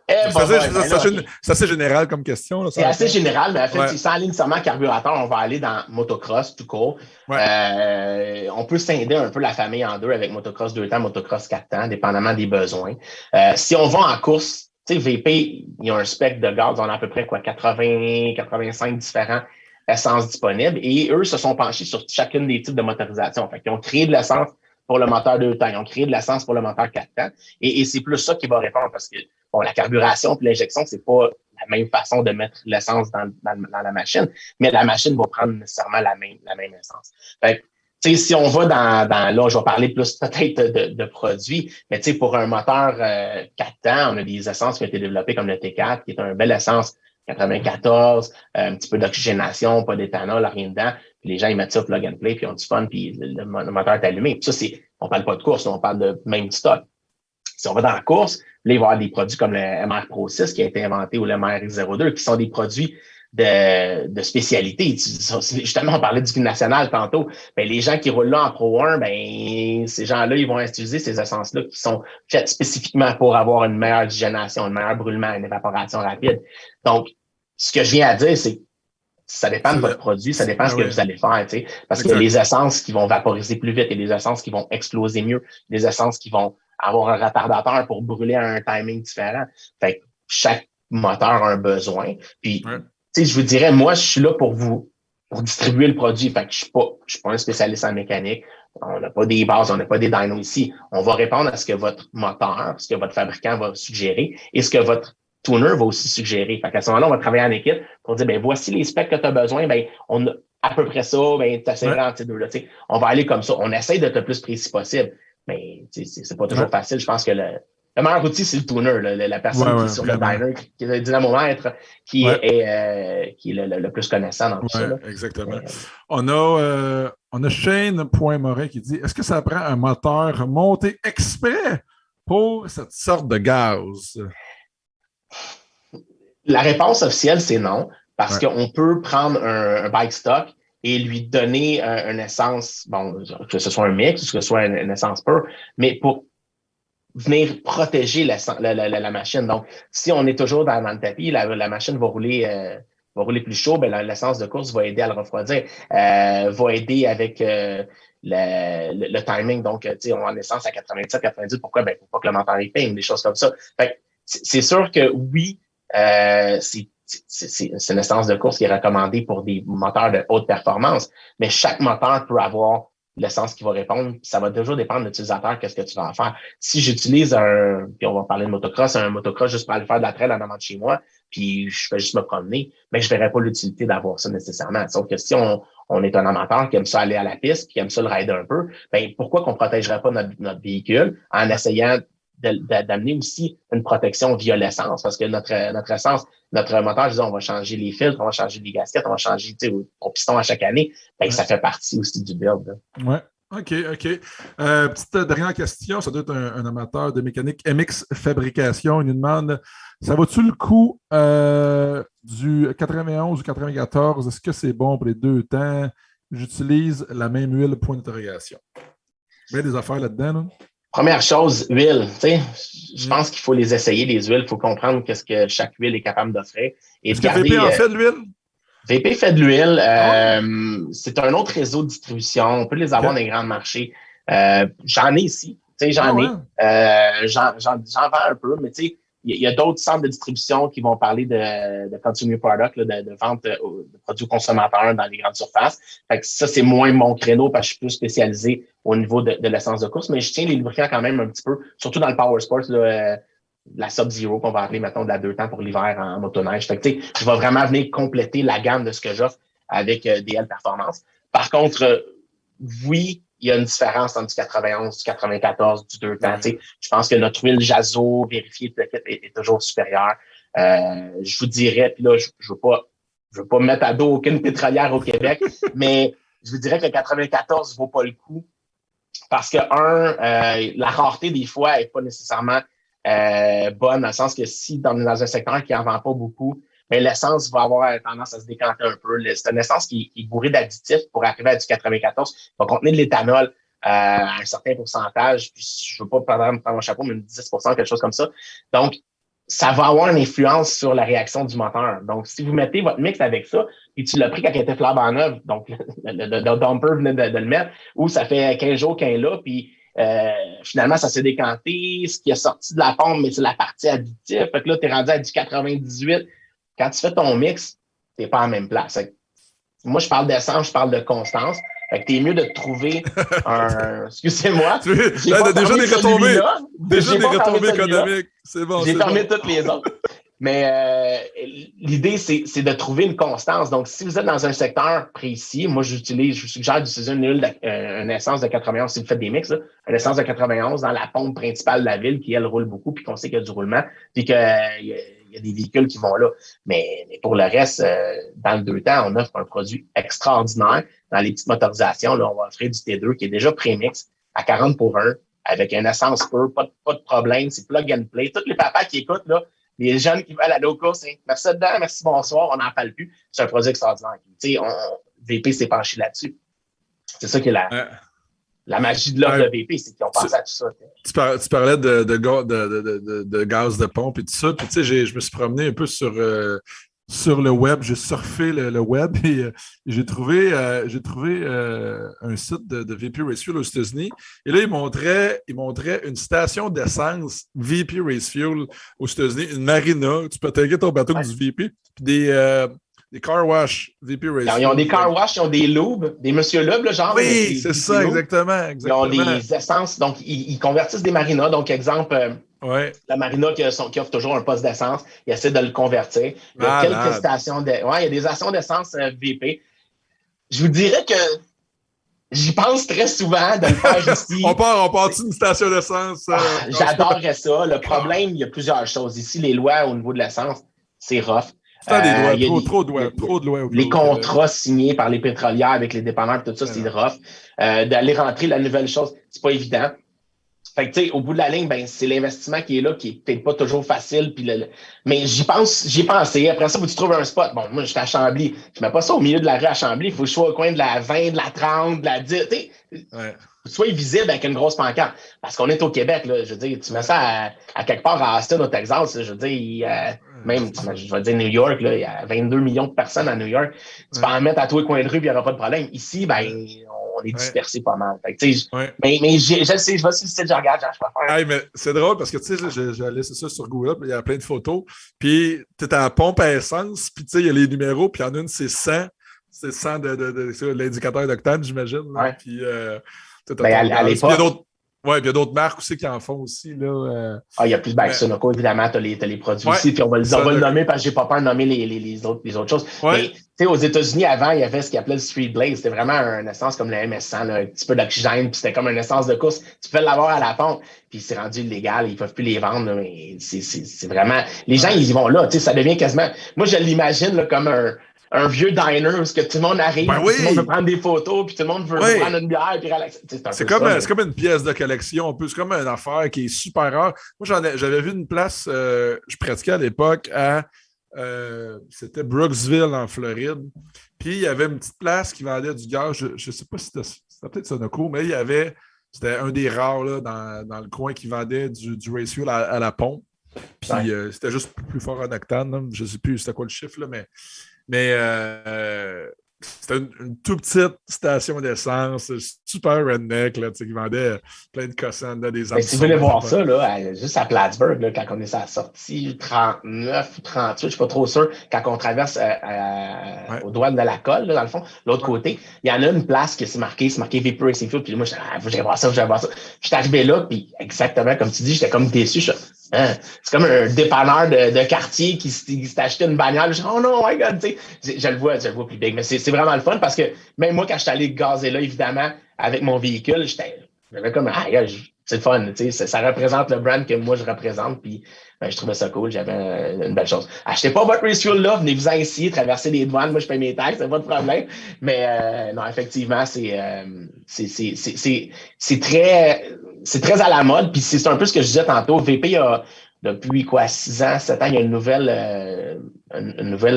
C'est assez général comme question. C'est assez général, mais en fait, sans aller nécessairement carburateur, on va aller dans motocross tout court. On peut scinder un peu la famille en deux avec motocross 2 temps, motocross 4 temps, dépendamment des besoins. Si on va en course, tu sais, VP, il y a un spec de gaz, on a à peu près 80, 85 différents essences disponibles et eux se sont penchés sur chacune des types de motorisation. Fait qu'ils ont créé de l'essence pour le moteur 2 temps, ils ont créé de l'essence pour le moteur 4 temps et c'est plus ça qui va répondre parce que bon, la carburation et l'injection, c'est pas la même façon de mettre l'essence dans la machine, mais la machine va prendre nécessairement la même essence. Fait que, si on va dans là, je vais parler plus peut-être de produits, mais pour un moteur 4 temps, on a des essences qui ont été développées comme le T4, qui est une belle essence 94, un petit peu d'oxygénation, pas d'éthanol, rien dedans. Puis les gens, ils mettent ça plug and play, puis ils ont du fun, puis le moteur est allumé. Puis ça, on parle pas de course, on parle de même stock. Si on va dans la course, Là, il va y avoir des produits comme le MR Pro 6 qui a été inventé ou le MR X02 qui sont des produits de spécialité. Justement, on parlait du national tantôt. Ben, les gens qui roulent là en Pro 1, ben, ces gens-là, ils vont utiliser ces essences-là qui sont faites spécifiquement pour avoir une meilleure oxygénation, un meilleur brûlement, une évaporation rapide. Donc, ce que je viens à dire, c'est ça dépend de votre produit, ça dépend de ce que vous allez faire, tu sais. Parce qu'il y a les essences qui vont vaporiser plus vite et des essences qui vont exploser mieux, des essences qui vont avoir un retardateur pour brûler à un timing différent. Fait que chaque moteur a un besoin. Puis, tu sais, je vous dirais, moi, je suis là pour distribuer le produit. Fait que je suis pas un spécialiste en mécanique. On n'a pas des bases, on n'a pas des dynos ici. On va répondre à ce que votre moteur, ce que votre fabricant va suggérer et ce que votre tuner va aussi suggérer. Fait qu'à ce moment-là, on va travailler en équipe pour dire, ben, voici les specs que tu as besoin, ben, on a à peu près ça, ben, tu essaies entre ces deux-là. On va aller comme ça. On essaie d'être le plus précis possible. Mais, c'est pas toujours facile. Je pense que le meilleur outil, c'est le tuner, la personne qui est sur vraiment. Le dyno, qui est le dynamomètre, qui est le plus connaissant dans tout ça. Là. Exactement. On a Shane.Morin qui dit, est-ce que ça prend un moteur monté exprès pour cette sorte de gaz? La réponse officielle, c'est non, parce qu'on peut prendre un bike stock et lui donner une essence, bon, que ce soit un mix, que ce soit une essence pure, mais pour venir protéger la machine. Donc, si on est toujours dans le tapis, la machine va rouler plus chaud, ben l'essence de course va aider à le refroidir, va aider avec le timing. Donc, tu sais, on a l'essence à 87, 90, pourquoi? Ben, pour pas que le moteur y peigne, des choses comme ça. Fait c'est sûr que oui, c'est une essence de course qui est recommandée pour des moteurs de haute performance, mais chaque moteur peut avoir l'essence qui va répondre. Ça va toujours dépendre de l'utilisateur, qu'est-ce que tu vas en faire. Si j'utilise puis on va parler de motocross, un motocross juste pour aller faire de la trail en avant de chez moi, puis je fais juste me promener, mais je verrais pas l'utilité d'avoir ça nécessairement. Sauf que si on est un amateur qui aime ça aller à la piste, qui aime ça le rider un peu, ben pourquoi qu'on protégerait pas notre véhicule en essayant d'amener aussi une protection via l'essence, parce que notre essence, notre moteur, je dis, on va changer les filtres, on va changer les gaskettes, on va changer ton piston à chaque année. Ben, ça fait partie aussi du build. Oui. OK. Petite dernière question, ça doit être un amateur de mécanique MX Fabrication. Il nous demande, ça vaut-tu le coup du 91 ou 94? Est-ce que c'est bon pour les deux temps? J'utilise la même huile, point d'interrogation. Il y a des affaires là-dedans, là? Première chose, huile. Je pense qu'il faut les essayer, les huiles. Il faut comprendre qu'est-ce que chaque huile est capable d'offrir. Est-ce que VP en fait de l'huile? VP fait de l'huile. C'est un autre réseau de distribution. On peut les avoir dans les grands marchés. J'en ai ici. J'en vends un peu, mais il y a d'autres centres de distribution qui vont parler de consumer product, là, de vente de produits consommateurs dans les grandes surfaces. Fait que ça, c'est moins mon créneau parce que je suis plus spécialisé au niveau de l'essence de course, mais je tiens les lubrifiants quand même un petit peu, surtout dans le power sport, là, la Sub-Zero qu'on va appeler, mettons, de la 2 temps pour l'hiver en motoneige. Fait que, je vais vraiment venir compléter la gamme de ce que j'offre avec DL Performance. Par contre, oui, il y a une différence entre du 91, du 94, du 2 temps. Je pense que notre huile Jazo vérifiée est toujours supérieure. Je vous dirais, puis là, je veux pas me mettre à dos aucune pétrolière au Québec, mais je vous dirais que le 94 vaut pas le coup parce que, la rareté, des fois, est pas nécessairement bonne, dans le sens que si dans un secteur qui n'en vend pas beaucoup, mais l'essence va avoir tendance à se décanter un peu. C'est une essence qui est bourrée d'additifs pour arriver à du 94. Il va contenir de l'éthanol à un certain pourcentage. Puis je ne veux pas prendre mon chapeau, mais 10 quelque chose comme ça. Donc, ça va avoir une influence sur la réaction du moteur. Donc, si vous mettez votre mix avec ça, puis tu l'as pris quand il était flambant neuve, donc le dumper venait de le mettre, ou ça fait 15 jours qu'il est là, puis finalement, ça s'est décanté. Ce qui est sorti de la pompe, mais c'est la partie additive. Fait que là, tu es rendu à du 98. Quand tu fais ton mix, tu n'es pas en même place. Moi, je parle d'essence, je parle de constance. Fait que t'es mieux de trouver un... Excusez-moi. Là, déjà des retombées. Déjà des retombées économiques. C'est bon. J'ai fermé toutes les autres. Mais l'idée, c'est de trouver une constance. Donc, si vous êtes dans un secteur précis, moi, je vous suggère d'utiliser une essence de 91, si vous faites des mix, là, une essence de 91 dans la pompe principale de la ville qui, elle, roule beaucoup, puis qu'on sait qu'il y a du roulement, puis qu'il y a des véhicules qui vont là. Mais pour le reste, dans le 2 temps, on offre un produit extraordinaire. Dans les petites motorisations, là, on va offrir du T2 qui est déjà pré-mix à 40 pour 1. avec une essence pure, pas de problème, c'est plug and play. Tous les papas qui écoutent, là, les jeunes qui veulent aller au cours, c'est merci dedans, merci, bonsoir, on n'en parle plus. C'est un produit extraordinaire. VP s'est penché là-dessus. C'est ça qui est la magie de l'offre de VP, c'est qu'ils ont pensé à tout ça. Tu parlais de gaz de pompe et tout ça. Puis, tu sais, je me suis promené un peu sur le web. J'ai surfé le web et j'ai trouvé un site de VP Race Fuel aux États-Unis. Et là, il montrait une station d'essence VP Race Fuel aux États-Unis, une marina. Tu peux attaquer ton bateau du VP. Puis des car wash VP Race Fuel. Ils ont des car wash, ils ont des lubes, des monsieur lubes, genre. Oui, c'est ça, exactement. Ils ont des essences, donc ils convertissent des marinas. Donc, exemple, la marina qui offre toujours un poste d'essence, ils essaient de le convertir. Il y a quelques stations il y a des stations d'essence VP. Je vous dirais que j'y pense très souvent de le faire ici. on part d'une station d'essence. J'adorerais ça. Le problème, il y a plusieurs choses. Ici, les lois au niveau de l'essence, c'est rough. Trop de lois. Les contrats signés par les pétrolières avec les dépanneurs, tout ça, c'est rough. D'aller rentrer la nouvelle chose, c'est pas évident. Fait que, tu sais, au bout de la ligne, ben, c'est l'investissement qui est là, qui est peut-être pas toujours facile. Mais j'y ai pensé. Après ça, faut que tu trouves un spot. Bon, moi, j'étais à Chambly. Je mets pas ça au milieu de la rue à Chambly. Il faut que je sois au coin de la 20, de la 30, de la 10. Tu sais, sois visible avec une grosse pancarte. Parce qu'on est au Québec, là. Je veux dire, tu mets ça à quelque part à Austin, au Texas. Je veux dire, même, je vais dire New York, là, il y a 22 millions de personnes à New York. Tu peux en mettre à tous les coins de rue, puis il n'y aura pas de problème. Ici, ben, on est dispersé pas mal. Fait que, mais je le sais, je vais sur le site, je regarde, je peux faire. Hey, mais c'est drôle parce que tu sais, j'ai laissé ça sur Google, il y a plein de photos. Puis tu es à la pompe à essence, puis tu sais, il y a les numéros, puis il y en a une, c'est 100. C'est 100 de l'indicateur d'octane, j'imagine. Puis à l'époque. Oui, puis il y a d'autres marques aussi qui en font aussi. Là, il y a plus de Sunoco, évidemment, tu as les produits aussi, puis on va le nommer parce que j'ai pas peur de nommer les autres choses. Mais tu sais, aux États-Unis, avant, il y avait ce qu'ils appelait le Street Blaze. C'était vraiment une essence comme le MS100, là, un petit peu d'oxygène, puis c'était comme une essence de course. Tu peux l'avoir à la pompe, puis c'est rendu illégal, ils peuvent plus les vendre. Là, mais c'est vraiment... Les gens, ils y vont là, tu sais, ça devient quasiment... Moi, je l'imagine là, comme un vieux diner où tout le monde arrive, tout le monde veut prendre des photos, puis tout le monde veut prendre une bière puis relaxer. C'est comme une pièce de collection, c'est comme une affaire qui est super rare. Moi, j'avais vu une place, je pratiquais à l'époque c'était Brooksville en Floride. Puis il y avait une petite place qui vendait du gaz. Je ne sais pas si c'était peut-être Sunoco, mais c'était un des rares là, dans le coin qui vendait du race fuel à la pompe. Puis c'était juste plus fort en octane. Là. Je ne sais plus c'était quoi le chiffre, là, mais c'était une toute petite station d'essence, super redneck, là, qui vendait plein de cossins, des armes. Si vous voulez voir ça, là, juste à Plattsburgh, là, quand on est à la sortie 39 ou 38, je ne suis pas trop sûr, quand on traverse aux douanes de la colle, là, dans le fond, l'autre côté, il y en a une place qui c'est marqué VP Racing Fuel, puis moi, je vais voir ça. Je suis arrivé là, puis exactement comme tu dis, j'étais comme déçu. C'est comme un dépanneur de quartier qui s'est acheté une bagnole. Je dis, oh non, my God, tu sais, je le vois plus big. Mais c'est vraiment le fun parce que même moi, quand je suis allé gazer là, évidemment, avec mon véhicule, j'avais comme, c'est le fun, tu sais, ça représente le brand que moi je représente, puis je trouvais ça cool, j'avais une belle chose. Achetez pas votre race fuel là, venez-vous en ici, traversez les douanes, moi je paye mes taxes, c'est pas de problème. Mais non, effectivement, c'est très à la mode, puis c'est un peu ce que je disais tantôt. VP a depuis 6 ans, 7 ans, il y a une nouvelle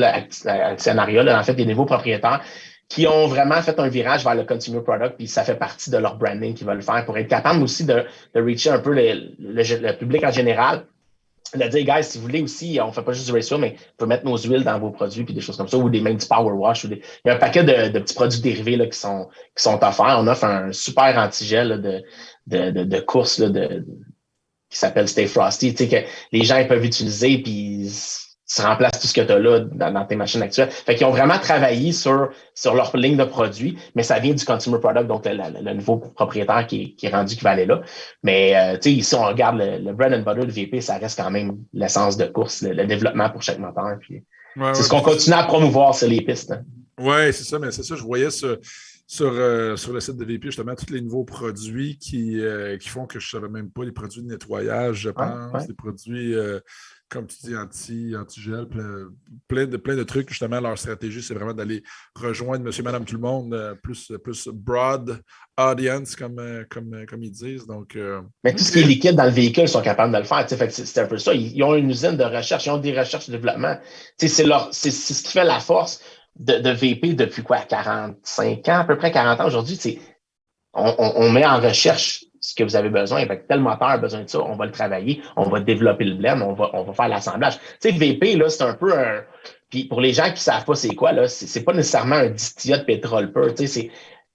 actionnariat, là, en fait, des nouveaux propriétaires qui ont vraiment fait un virage vers le consumer product, puis ça fait partie de leur branding qu'ils veulent faire pour être capable aussi de reacher un peu le public en général. De dire, guys, si vous voulez aussi, on ne fait pas juste du race fuel, mais on peut mettre nos huiles dans vos produits, puis des choses comme ça, ou même du power wash. Il y a un paquet de petits produits dérivés là, qui sont offerts. On offre un super antigel là, de course là, qui s'appelle Stay Frosty, tu sais, que les gens peuvent utiliser, puis tu remplaces tout ce que tu as là dans tes machines actuelles. Fait qu'ils ont vraiment travaillé sur leur ligne de produits, mais ça vient du consumer product, donc le nouveau propriétaire qui est rendu qui va aller là. Mais tu sais, ici, on regarde le bread and butter de VP, ça reste quand même l'essence de course, le développement pour chaque moteur. Puis, c'est ce qu'on continue à promouvoir sur les pistes. Hein. Ouais, c'est ça, mais c'est ça, je voyais sur le site de VP, justement, tous les nouveaux produits qui font que je ne savais même pas, les produits de nettoyage, je Ouais, pense, ouais. les produits, comme tu dis, anti-gel, plein de trucs. Justement, leur stratégie, c'est vraiment d'aller rejoindre monsieur, madame, tout le monde, plus broad audience, comme ils disent. Donc, Mais tout ce OK. qui est liquide dans le véhicule, ils sont capables de le faire. Fait que c'est un peu ça. Ils ont une usine de recherche, ils ont des recherches et développement. C'est ce qui fait la force de VP depuis quoi, 45 ans, à peu près 40 ans aujourd'hui. On met en recherche ce que vous avez besoin. Avec tel moteur a besoin de ça, on va le travailler, on va développer le blend, on va faire l'assemblage. Tu sais, VP, là, c'est un peu un. Puis pour les gens qui ne savent pas c'est quoi, là, c'est pas nécessairement un distillat de pétrole pur. Tu sais,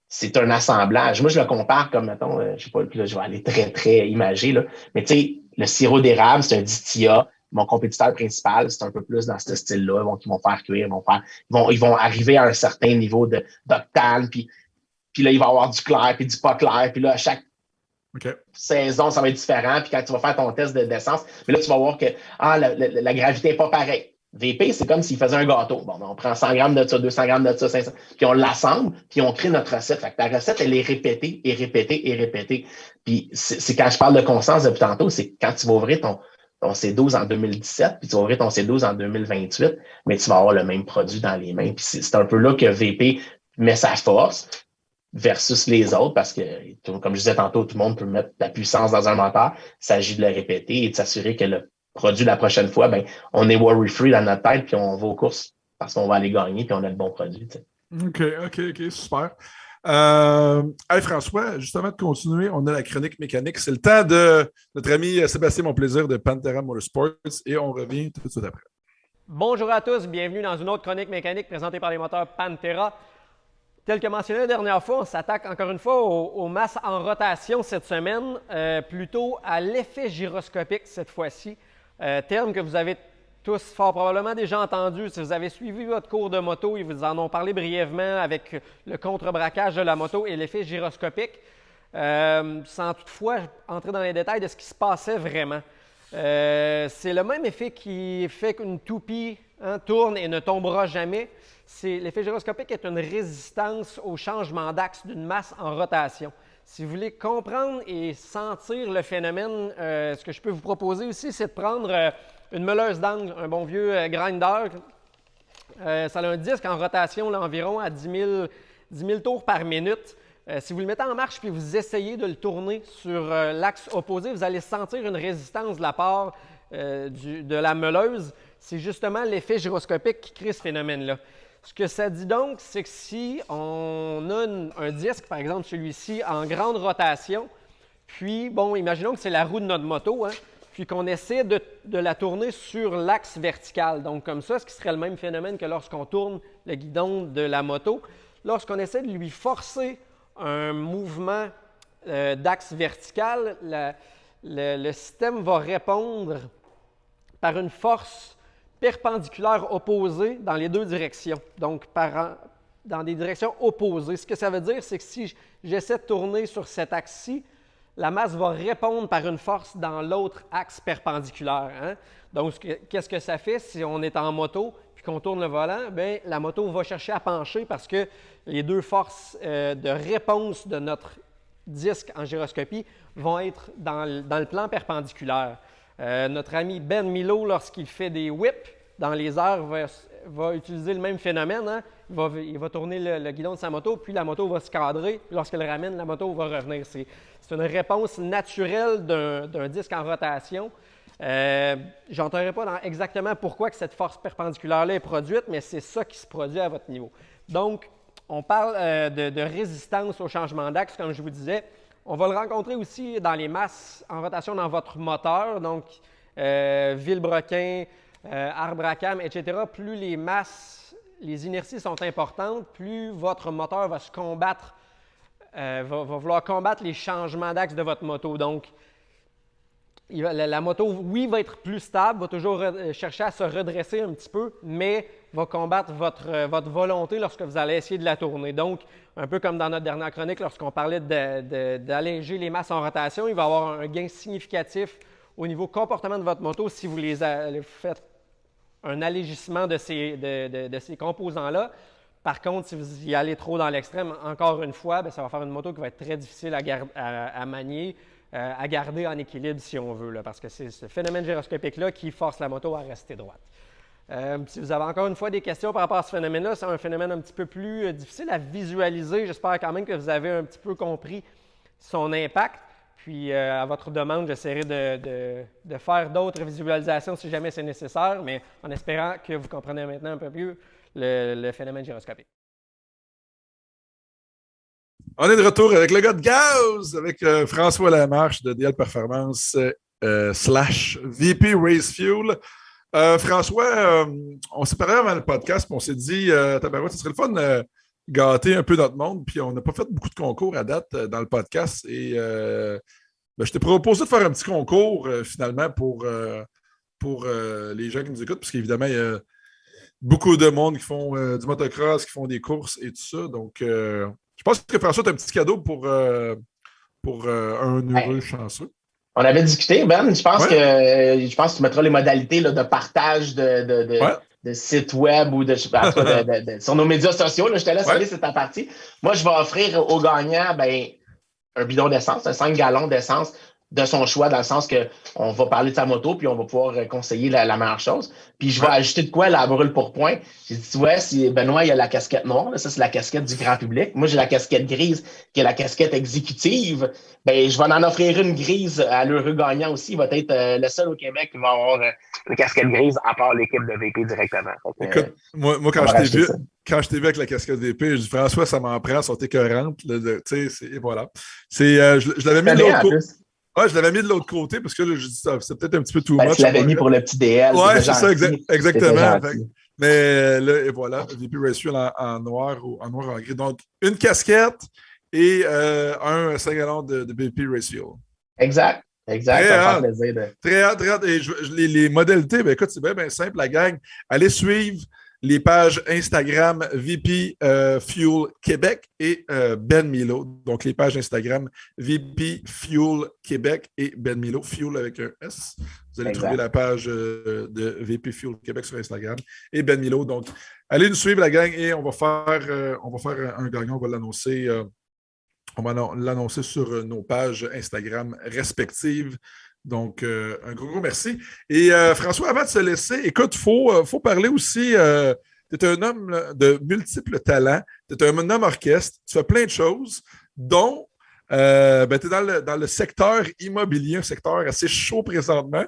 c'est un assemblage. Moi, je le compare comme, mettons, je sais pas, puis là, je vais aller très, très imagé, là. Mais tu sais, le sirop d'érable, c'est un distillat. Mon compétiteur principal, c'est un peu plus dans ce style-là. Ils vont faire cuire, ils vont arriver à un certain niveau d'octane, puis là, il va y avoir du clair, puis du pas clair, puis là, à chaque OK. saison, ça va être différent. Puis quand tu vas faire ton test d'essence, mais là, tu vas voir que la gravité n'est pas pareille. VP, c'est comme s'il faisait un gâteau. Bon, ben, on prend 100 grammes de ça, 200 grammes de ça, 500, puis on l'assemble, puis on crée notre recette. Fait que ta recette, elle est répétée et répétée et répétée. Puis c'est quand je parle de constance depuis tantôt, c'est quand tu vas ouvrir ton C12 en 2017, puis tu vas ouvrir ton C12 en 2028, mais tu vas avoir le même produit dans les mains. Puis c'est un peu là que VP met sa force versus les autres, parce que, comme je disais tantôt, tout le monde peut mettre de la puissance dans un moteur. Il s'agit de le répéter et de s'assurer que le produit la prochaine fois, ben, on est worry-free dans notre tête, puis on va aux courses parce qu'on va aller gagner, puis on a le bon produit. Tu sais. OK, super. Hey François, justement de continuer, on a la chronique mécanique. C'est le temps de notre ami Sébastien Monplaisir de Pantera Motorsports et on revient tout de suite après. Bonjour à tous, bienvenue dans une autre chronique mécanique présentée par les moteurs Pantera. Tel que mentionné la dernière fois, on s'attaque encore une fois aux masses en rotation cette semaine, plutôt à l'effet gyroscopique cette fois-ci, terme que vous avez tous fort probablement déjà entendu. Si vous avez suivi votre cours de moto, ils vous en ont parlé brièvement avec le contre-braquage de la moto et l'effet gyroscopique, sans toutefois entrer dans les détails de ce qui se passait vraiment. C'est le même effet qui fait qu'une toupie tourne et ne tombera jamais. L'effet gyroscopique est une résistance au changement d'axe d'une masse en rotation. Si vous voulez comprendre et sentir le phénomène, ce que je peux vous proposer aussi, c'est de prendre une meuleuse d'angle, un bon vieux grinder. Ça a un disque en rotation là, environ à 10 000 tours par minute. Si vous le mettez en marche puis vous essayez de le tourner sur l'axe opposé, vous allez sentir une résistance de la part de la meuleuse. C'est justement l'effet gyroscopique qui crée ce phénomène-là. Ce que ça dit donc, c'est que si on a un disque, par exemple celui-ci, en grande rotation, puis, bon, imaginons que c'est la roue de notre moto, puis qu'on essaie de la tourner sur l'axe vertical. Donc, comme ça, ce qui serait le même phénomène que lorsqu'on tourne le guidon de la moto. Lorsqu'on essaie de lui forcer un mouvement d'axe vertical, le système va répondre par une force perpendiculaire opposée dans les deux directions, donc dans des directions opposées. Ce que ça veut dire, c'est que si j'essaie de tourner sur cet axe-ci, la masse va répondre par une force dans l'autre axe perpendiculaire. Donc, qu'est-ce que ça fait si on est en moto puis qu'on tourne le volant? Bien, la moto va chercher à pencher parce que les deux forces de réponse de notre disque en gyroscopie vont être dans le plan perpendiculaire. Notre ami Ben Milo, lorsqu'il fait des whips dans les airs, va utiliser le même phénomène. Il va tourner le guidon de sa moto, puis la moto va se cadrer. Puis lorsqu'elle ramène, la moto va revenir. C'est une réponse naturelle d'un disque en rotation. Je n'entrerai pas dans exactement pourquoi que cette force perpendiculaire-là est produite, mais c'est ça qui se produit à votre niveau. Donc, on parle de résistance au changement d'axe, comme je vous disais. On va le rencontrer aussi dans les masses en rotation dans votre moteur, donc vilebrequin, arbre à cam, etc. Plus les masses, les inerties sont importantes, plus votre moteur va se combattre, va vouloir combattre les changements d'axe de votre moto. Donc, la moto, oui, va être plus stable, va toujours chercher à se redresser un petit peu, mais va combattre votre volonté lorsque vous allez essayer de la tourner. Donc, un peu comme dans notre dernière chronique, lorsqu'on parlait d'alléger les masses en rotation, il va y avoir un gain significatif au niveau comportement de votre moto si vous faites un allégissement de ces composants-là. Par contre, si vous y allez trop dans l'extrême, encore une fois, bien, ça va faire une moto qui va être très difficile à manier, à garder en équilibre si on veut, là, parce que c'est ce phénomène gyroscopique-là qui force la moto à rester droite. Si vous avez encore une fois des questions par rapport à ce phénomène-là, c'est un phénomène un petit peu plus difficile à visualiser. J'espère quand même que vous avez un petit peu compris son impact. Puis, à votre demande, j'essaierai de faire d'autres visualisations si jamais c'est nécessaire, mais en espérant que vous comprenez maintenant un peu mieux le phénomène gyroscopique. On est de retour avec le gars de gaz, avec François Lamarche de DL Performance / VP Race Fuel. François, on s'est parlé avant le podcast, puis on s'est dit, tabarouette, ce serait le fun de gâter un peu notre monde, puis on n'a pas fait beaucoup de concours à date dans le podcast, et je t'ai proposé de faire un petit concours, finalement, pour les gens qui nous écoutent, parce qu'évidemment, il y a beaucoup de monde qui font du motocross, qui font des courses et tout ça, donc je pense que François, tu as un petit cadeau pour un heureux chanceux. On avait discuté, Ben. Je pense que tu mettras les modalités là, de partage de sites web ou sur nos médias sociaux. Là, je te laisse aller, c'est ta partie. Moi, je vais offrir aux gagnants un bidon d'essence, 5 gallons d'essence de son choix, dans le sens qu'on va parler de sa moto, puis on va pouvoir conseiller la meilleure chose. Puis je vais ajouter de quoi la brûle pour point. J'ai dit, si Benoît, il a la casquette noire, là, ça c'est la casquette du grand public. Moi, j'ai la casquette grise, qui est la casquette exécutive. Je vais en offrir une grise à l'heureux gagnant aussi. Il va être le seul au Québec qui va avoir une casquette grise, à part l'équipe de VP directement. Donc, écoute, moi quand je t'ai vu avec la casquette VP, je dis, François, ça m'en prend, sont écœurantes. Et voilà. Je l'avais mis de l'autre côté. Ouais, je l'avais mis de l'autre côté parce que là, je dis ça, c'est peut-être un petit peu too much. Tu l'avais mis pour le petit DL. Ouais, c'est ça, exactement. Mais là, et voilà, VP Race Fuel en noir ou en gris. Donc, une casquette et un 5 gallons de VP Race Fuel. Exact. Ça me fait plaisir. Très hâte. Et les modalités, écoute, c'est bien simple, la gang. Allez suivre les pages Instagram VP Fuel Québec et Ben Milo. Donc, les pages Instagram VP Fuel Québec et Ben Milo, Fuel avec un S. Vous allez trouver la page de VP Fuel Québec sur Instagram et Ben Milo. Donc, allez nous suivre, la gang, et on va faire un gagnant. On va l'annoncer. On va l'annoncer sur nos pages Instagram respectives. Donc, un gros merci. Et François, avant de se laisser, écoute, il faut parler aussi. Tu es un homme de multiples talents. Tu es un homme orchestre. Tu fais plein de choses, dont tu es dans le secteur immobilier, un secteur assez chaud présentement.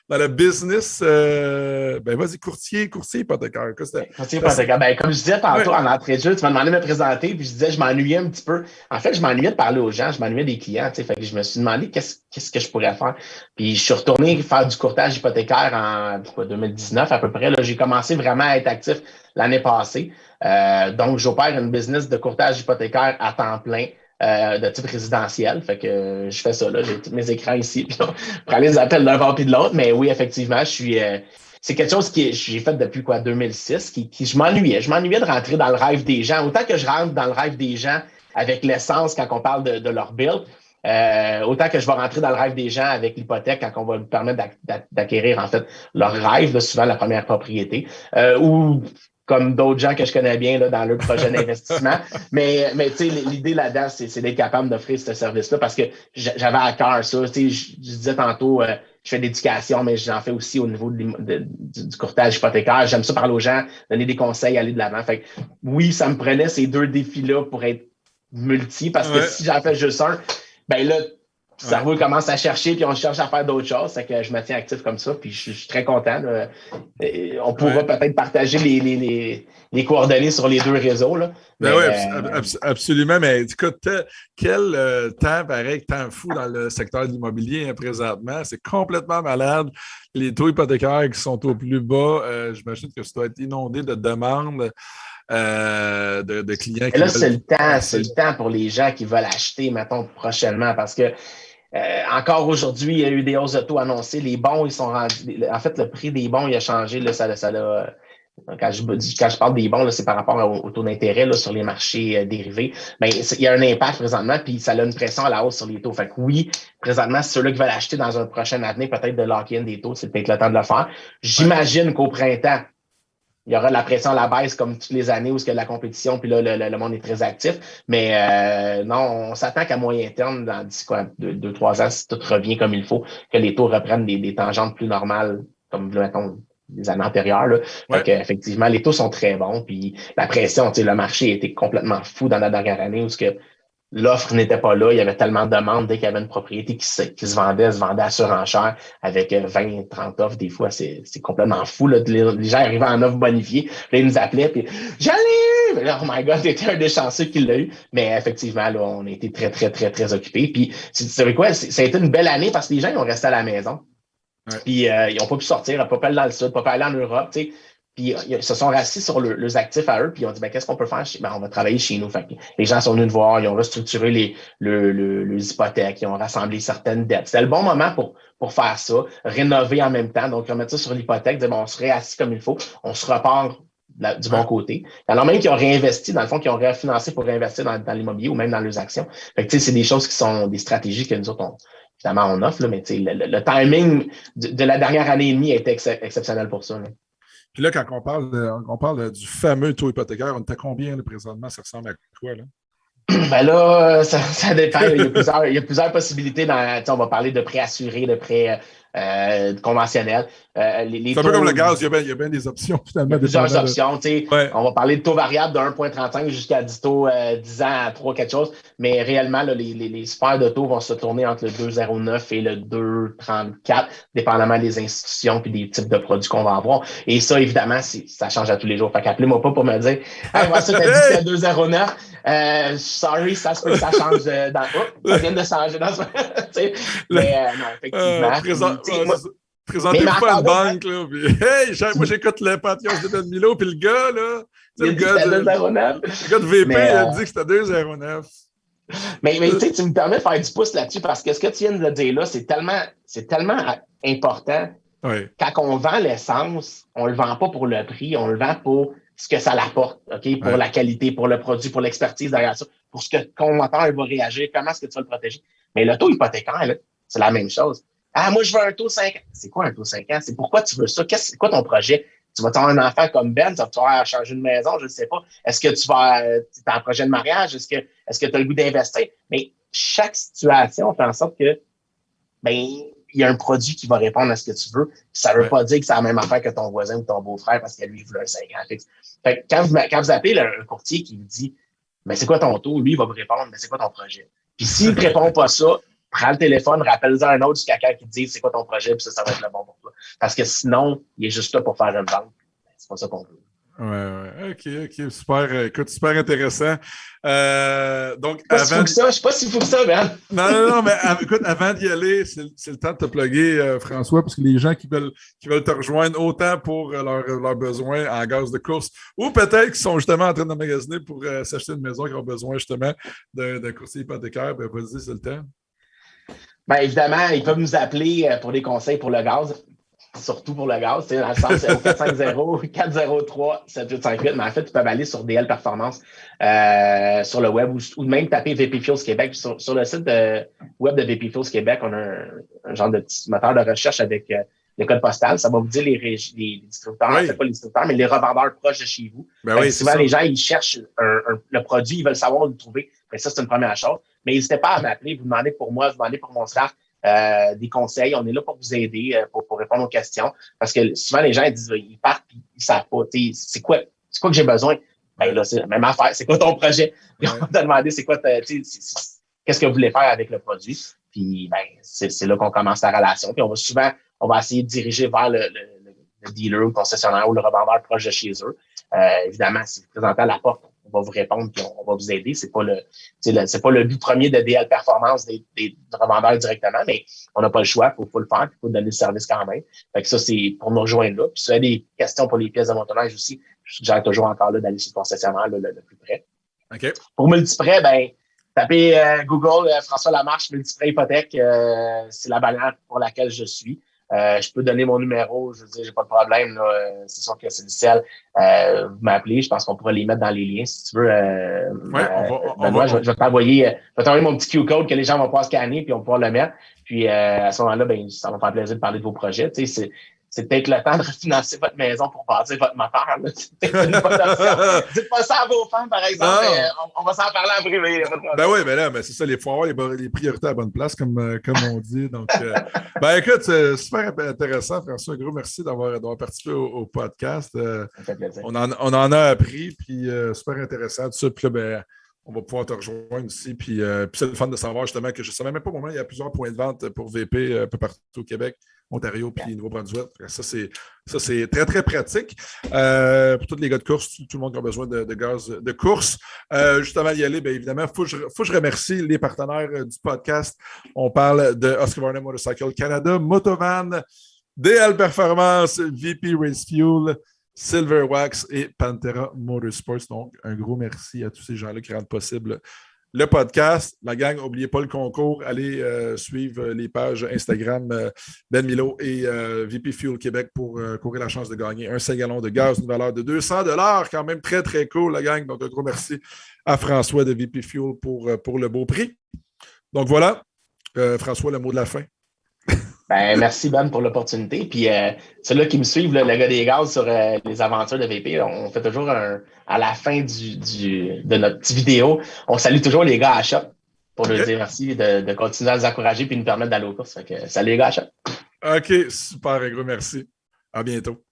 Dans le business, vas-y, courtier hypothécaire. Courtier hypothécaire. Comme je disais tantôt en entrée de jeu, tu m'as demandé de me présenter, puis je disais, je m'ennuyais un petit peu. En fait, je m'ennuyais de parler aux gens, je m'ennuyais des clients, fait que je me suis demandé qu'est-ce que je pourrais faire. Puis je suis retourné faire du courtage hypothécaire en 2019 à peu près. Là, j'ai commencé vraiment à être actif l'année passée. Donc, j'opère une business de courtage hypothécaire à temps plein. De type résidentiel. Fait que je fais ça, là. J'ai tous mes écrans ici. Puis on prend les appels d'un bord puis de l'autre. Mais oui, effectivement, c'est quelque chose que j'ai fait depuis 2006, je m'ennuyais. Je m'ennuyais de rentrer dans le rêve des gens. Autant que je rentre dans le rêve des gens avec l'essence quand on parle de leur bill, autant que je vais rentrer dans le rêve des gens avec l'hypothèque quand on va leur permettre d'acquérir, en fait, leur rêve, là, souvent la première propriété. Ou comme d'autres gens que je connais bien là, dans leur projet d'investissement. Mais tu sais, l'idée là-dedans, c'est d'être capable d'offrir ce service-là parce que j'avais à cœur ça. Tu sais, je disais tantôt, je fais de l'éducation, mais j'en fais aussi au niveau du courtage hypothécaire. J'aime ça parler aux gens, donner des conseils, aller de l'avant. Fait que, oui, ça me prenait ces 2 défis-là pour être multi, parce que si j'en fais juste un, là, le cerveau commence à chercher, puis on cherche à faire d'autres choses. C'est que je me tiens actif comme ça, puis je suis très content. Là. On pourra peut-être partager les coordonnées sur les 2 réseaux. Là. Absolument. Mais écoute, quel temps fou dans le secteur de l'immobilier présentement. C'est complètement malade. Les taux hypothécaires qui sont au plus bas, j'imagine que ça doit être inondé de demandes. De clients. Et là, c'est le temps pour les gens qui veulent acheter, mettons, prochainement, parce que encore aujourd'hui, il y a eu des hausses de taux annoncées. Les bons, ils sont rendus. En fait, le prix des bons, il a changé. Là, quand je parle des bons, là, c'est par rapport au taux d'intérêt là, sur les marchés dérivés. Il y a un impact présentement, puis ça a une pression à la hausse sur les taux. Fait que oui, présentement, c'est ceux-là qui veulent acheter dans un prochain avenir, peut-être de lock-in des taux, c'est peut-être le temps de le faire. J'imagine qu'au printemps, il y aura de la pression à la baisse comme toutes les années où il y a de la compétition, puis là, le monde est très actif. Mais non, on s'attend qu'à moyen terme, dans d'ici quoi, 2-3 ans, si tout revient comme il faut, que les taux reprennent des tangentes plus normales, comme mettons, les années antérieures. Là. Ouais. Fait que, effectivement, les taux sont très bons. Puis la pression, le marché était complètement fou dans la dernière année où l'offre n'était pas là. Il y avait tellement de demandes dès qu'il y avait une propriété qui se vendait à surenchère avec 20, 30 offres. Des fois, c'est complètement fou. Là. Les gens arrivaient en offre bonifiée. Là, ils nous appelaient, puis j'allais eu! Oh my God, t'étais un des chanceux qui l'a eu. Mais effectivement, là, on a été très, très, très, très occupés. Puis, tu savais quoi? Ça a été une belle année parce que les gens, ils ont resté à la maison. Ouais. Puis, ils n'ont pas pu sortir, ils n'ont pas pu aller dans le sud, pas pu aller en Europe, tu sais. Puis, ils se sont rassis sur leurs actifs à eux, puis ils ont dit, qu'est-ce qu'on peut faire? On va travailler chez nous. Fait que les gens sont venus nous voir, ils ont restructuré les hypothèques, ils ont rassemblé certaines dettes. C'était le bon moment pour faire ça, rénover en même temps, donc remettre ça sur l'hypothèque, dire, on serait assis comme il faut, on se repart du bon côté. Alors même qu'ils ont réinvesti, dans le fond, qu'ils ont refinancé pour réinvestir dans l'immobilier ou même dans leurs actions. Fait que, tu sais, c'est des choses qui sont des stratégies que nous autres, évidemment, on offre, là, mais le timing de la dernière année et demie a été exceptionnel pour ça. Là. Puis là, quand on parle du fameux taux hypothécaire, on est à combien là, présentement? Ça ressemble à quoi? Là? Ben là, ça dépend. Il y a plusieurs possibilités. On va parler de prêts assurés, de prêts conventionnels. C'est un peu comme le gaz, il y a bien des options finalement. Il y a plusieurs options. Ouais. On va parler de taux variable de 1,35 jusqu'à 10 taux 10 ans à 3 quelque chose. Mais réellement, là, les sphères de taux vont se tourner entre le 2,09 et le 2,34, dépendamment des institutions et des types de produits qu'on va avoir. Et ça, évidemment, ça change à tous les jours. Fait qu'appelez-moi pas pour me dire hey, moi, ça, t'as dit que c'était 2,09. Sorry, ça se peut que ça change dans. Oh, ça vient de changer dans ce. Mais non, effectivement. Présentez-vous pas à une banque, là. Puis, hey, moi, j'écoute le Panthéon de Ben Milo, puis le gars, là. Le gars de VP, il a dit que c'était 2,09. Mais tu me permets de faire du pouce là-dessus parce que ce que tu viens de dire là, c'est tellement important. Oui. Quand on vend l'essence, on ne le vend pas pour le prix, on le vend pour ce que ça l'apporte, OK? Pour la qualité, pour le produit, pour l'expertise derrière ça, pour ce que le consommateur va réagir, comment est-ce que tu vas le protéger. Mais le taux hypothécaire, là, c'est la même chose. Ah, moi, je veux un taux 5 ans. C'est quoi un taux 5 ans? C'est pourquoi tu veux ça? C'est quoi ton projet? Tu vas avoir un enfant comme Ben, tu vas changer de maison, je ne sais pas. Est-ce que tu vas as un projet de mariage? Est-ce que tu as le goût d'investir? Mais chaque situation fait en sorte que il y a un produit qui va répondre à ce que tu veux. Ça ne veut pas dire que c'est la même affaire que ton voisin ou ton beau-frère parce que lui, il voulait un 5 ans fixe. Fait que quand vous appelez un courtier qui vous dit c'est quoi ton taux? Lui, il va vous répondre c'est quoi ton projet? Puis s'il ne répond pas ça, prends le téléphone, rappelle-en un autre jusqu'à quelqu'un qui te dit c'est quoi ton projet, puis ça va être le bon pour toi. Parce que sinon, il est juste là pour faire une vente. C'est pas ça qu'on veut. Ouais. OK. Super. Écoute, super intéressant. Donc, je sais pas si fou que ça, Ben. Non, mais écoute, avant d'y aller, c'est le temps de te plugger, François, parce que les gens qui veulent te rejoindre autant pour leurs besoins en gaz de course, ou peut-être qui sont justement en train de magasiner pour s'acheter une maison, qui ont besoin justement d'un courtier hypothécaire, vas-y, c'est le temps. Évidemment, ils peuvent nous appeler pour des conseils pour le gaz. Surtout pour le gaz, dans le sens au 450-403-7858, mais en fait, ils peuvent aller sur DL Performance sur le web ou même taper VP Fuels Québec. Sur le site web de VP Fuels Québec, on a un genre de petit moteur de recherche avec le code postal. Ça va vous dire les distributeurs, oui. pas les distributeurs, mais les revendeurs proches de chez vous. Souvent, les gens, ils cherchent le produit, ils veulent savoir où le trouver. Ça, c'est une première chose. Mais n'hésitez pas à m'appeler, vous demandez pour moi, vous demandez pour mon staff. Des conseils. On est là pour vous aider, pour répondre aux questions. Parce que souvent, les gens ils partent et ils ne savent pas. C'est quoi que j'ai besoin? Là, c'est la même affaire. C'est quoi ton projet? Puis on va te demander c'est quoi qu'est-ce que vous voulez faire avec le produit. Puis c'est là qu'on commence la relation. Puis on va essayer de diriger vers le dealer ou le concessionnaire ou le revendeur proche de chez eux. Évidemment, si vous présentez à la porte, on va vous répondre puis on va vous aider. C'est pas le but premier de DL Performance des revendeurs directement, mais on n'a pas le choix. Il faut le faire, il faut donner le service quand même. Fait que ça, c'est pour nous rejoindre là. Puis si vous avez des questions pour les pièces de motoneige aussi, je suggère toujours encore là d'aller sur le concessionnaire le plus près. OK. Pour Multiprêt, tapez Google François Lamarche Multiprêt Hypothèque, c'est la bannière pour laquelle je suis. Je peux donner mon numéro, je veux dire, j'ai pas de problème. Là. C'est sûr que c'est difficile. Vous m'appelez, je pense qu'on pourra les mettre dans les liens si tu veux. Je vais t'envoyer mon petit Q-code que les gens vont pouvoir scanner puis on va pouvoir le mettre. Puis à ce moment-là, ça va me faire plaisir de parler de vos projets. Tu sais, c'est peut-être le temps de refinancer votre maison pour bâtir votre moteur. C'est peut-être une bonne option. Dites pas ça à vos fans, par exemple, mais on va s'en parler en privé. Ben oui, mais là, c'est ça, il faut avoir les priorités à la bonne place, comme on dit. Donc, ben écoute, c'est super intéressant, François. Un gros merci d'avoir participé au podcast. Ça fait plaisir. On en a appris, puis super intéressant. Tout ça, puis là, ben, on va pouvoir te rejoindre aussi. Puis c'est le fun de savoir justement que je ne savais même pas au moment, il y a plusieurs points de vente pour VP un peu partout au Québec, Ontario, puis Nouveau-Brunswick. Ça, c'est très, très pratique. Pour tous les gars de course, tout le monde qui a besoin de gaz de course. Juste avant d'y aller, bien évidemment, il faut que je remercie les partenaires du podcast. On parle de Husqvarna Motorcycle Canada, Motovan, DL Performance, VP Race Fuel, Silver Wax et Pantera Motorsports. Donc, un gros merci à tous ces gens-là qui rendent possible le podcast. La gang, n'oubliez pas le concours. Allez suivre les pages Instagram Ben Milo et VP Fuel Québec pour courir la chance de gagner un 5 gallons de gaz d'une valeur de 200 $. Quand même très, très cool, la gang. Donc, un gros merci à François de VP Fuel pour le beau prix. Donc, voilà. François, le mot de la fin. Ben, merci, Ben, pour l'opportunité. Puis, ceux-là qui me suivent, le gars des gaz sur les aventures de VP, on fait toujours à la fin de notre petite vidéo, on salue toujours les gars à Shop pour leur dire merci de continuer à nous encourager puis nous permettre d'aller aux courses. Fait que, salut les gars à Shop. OK, super, un gros merci. À bientôt.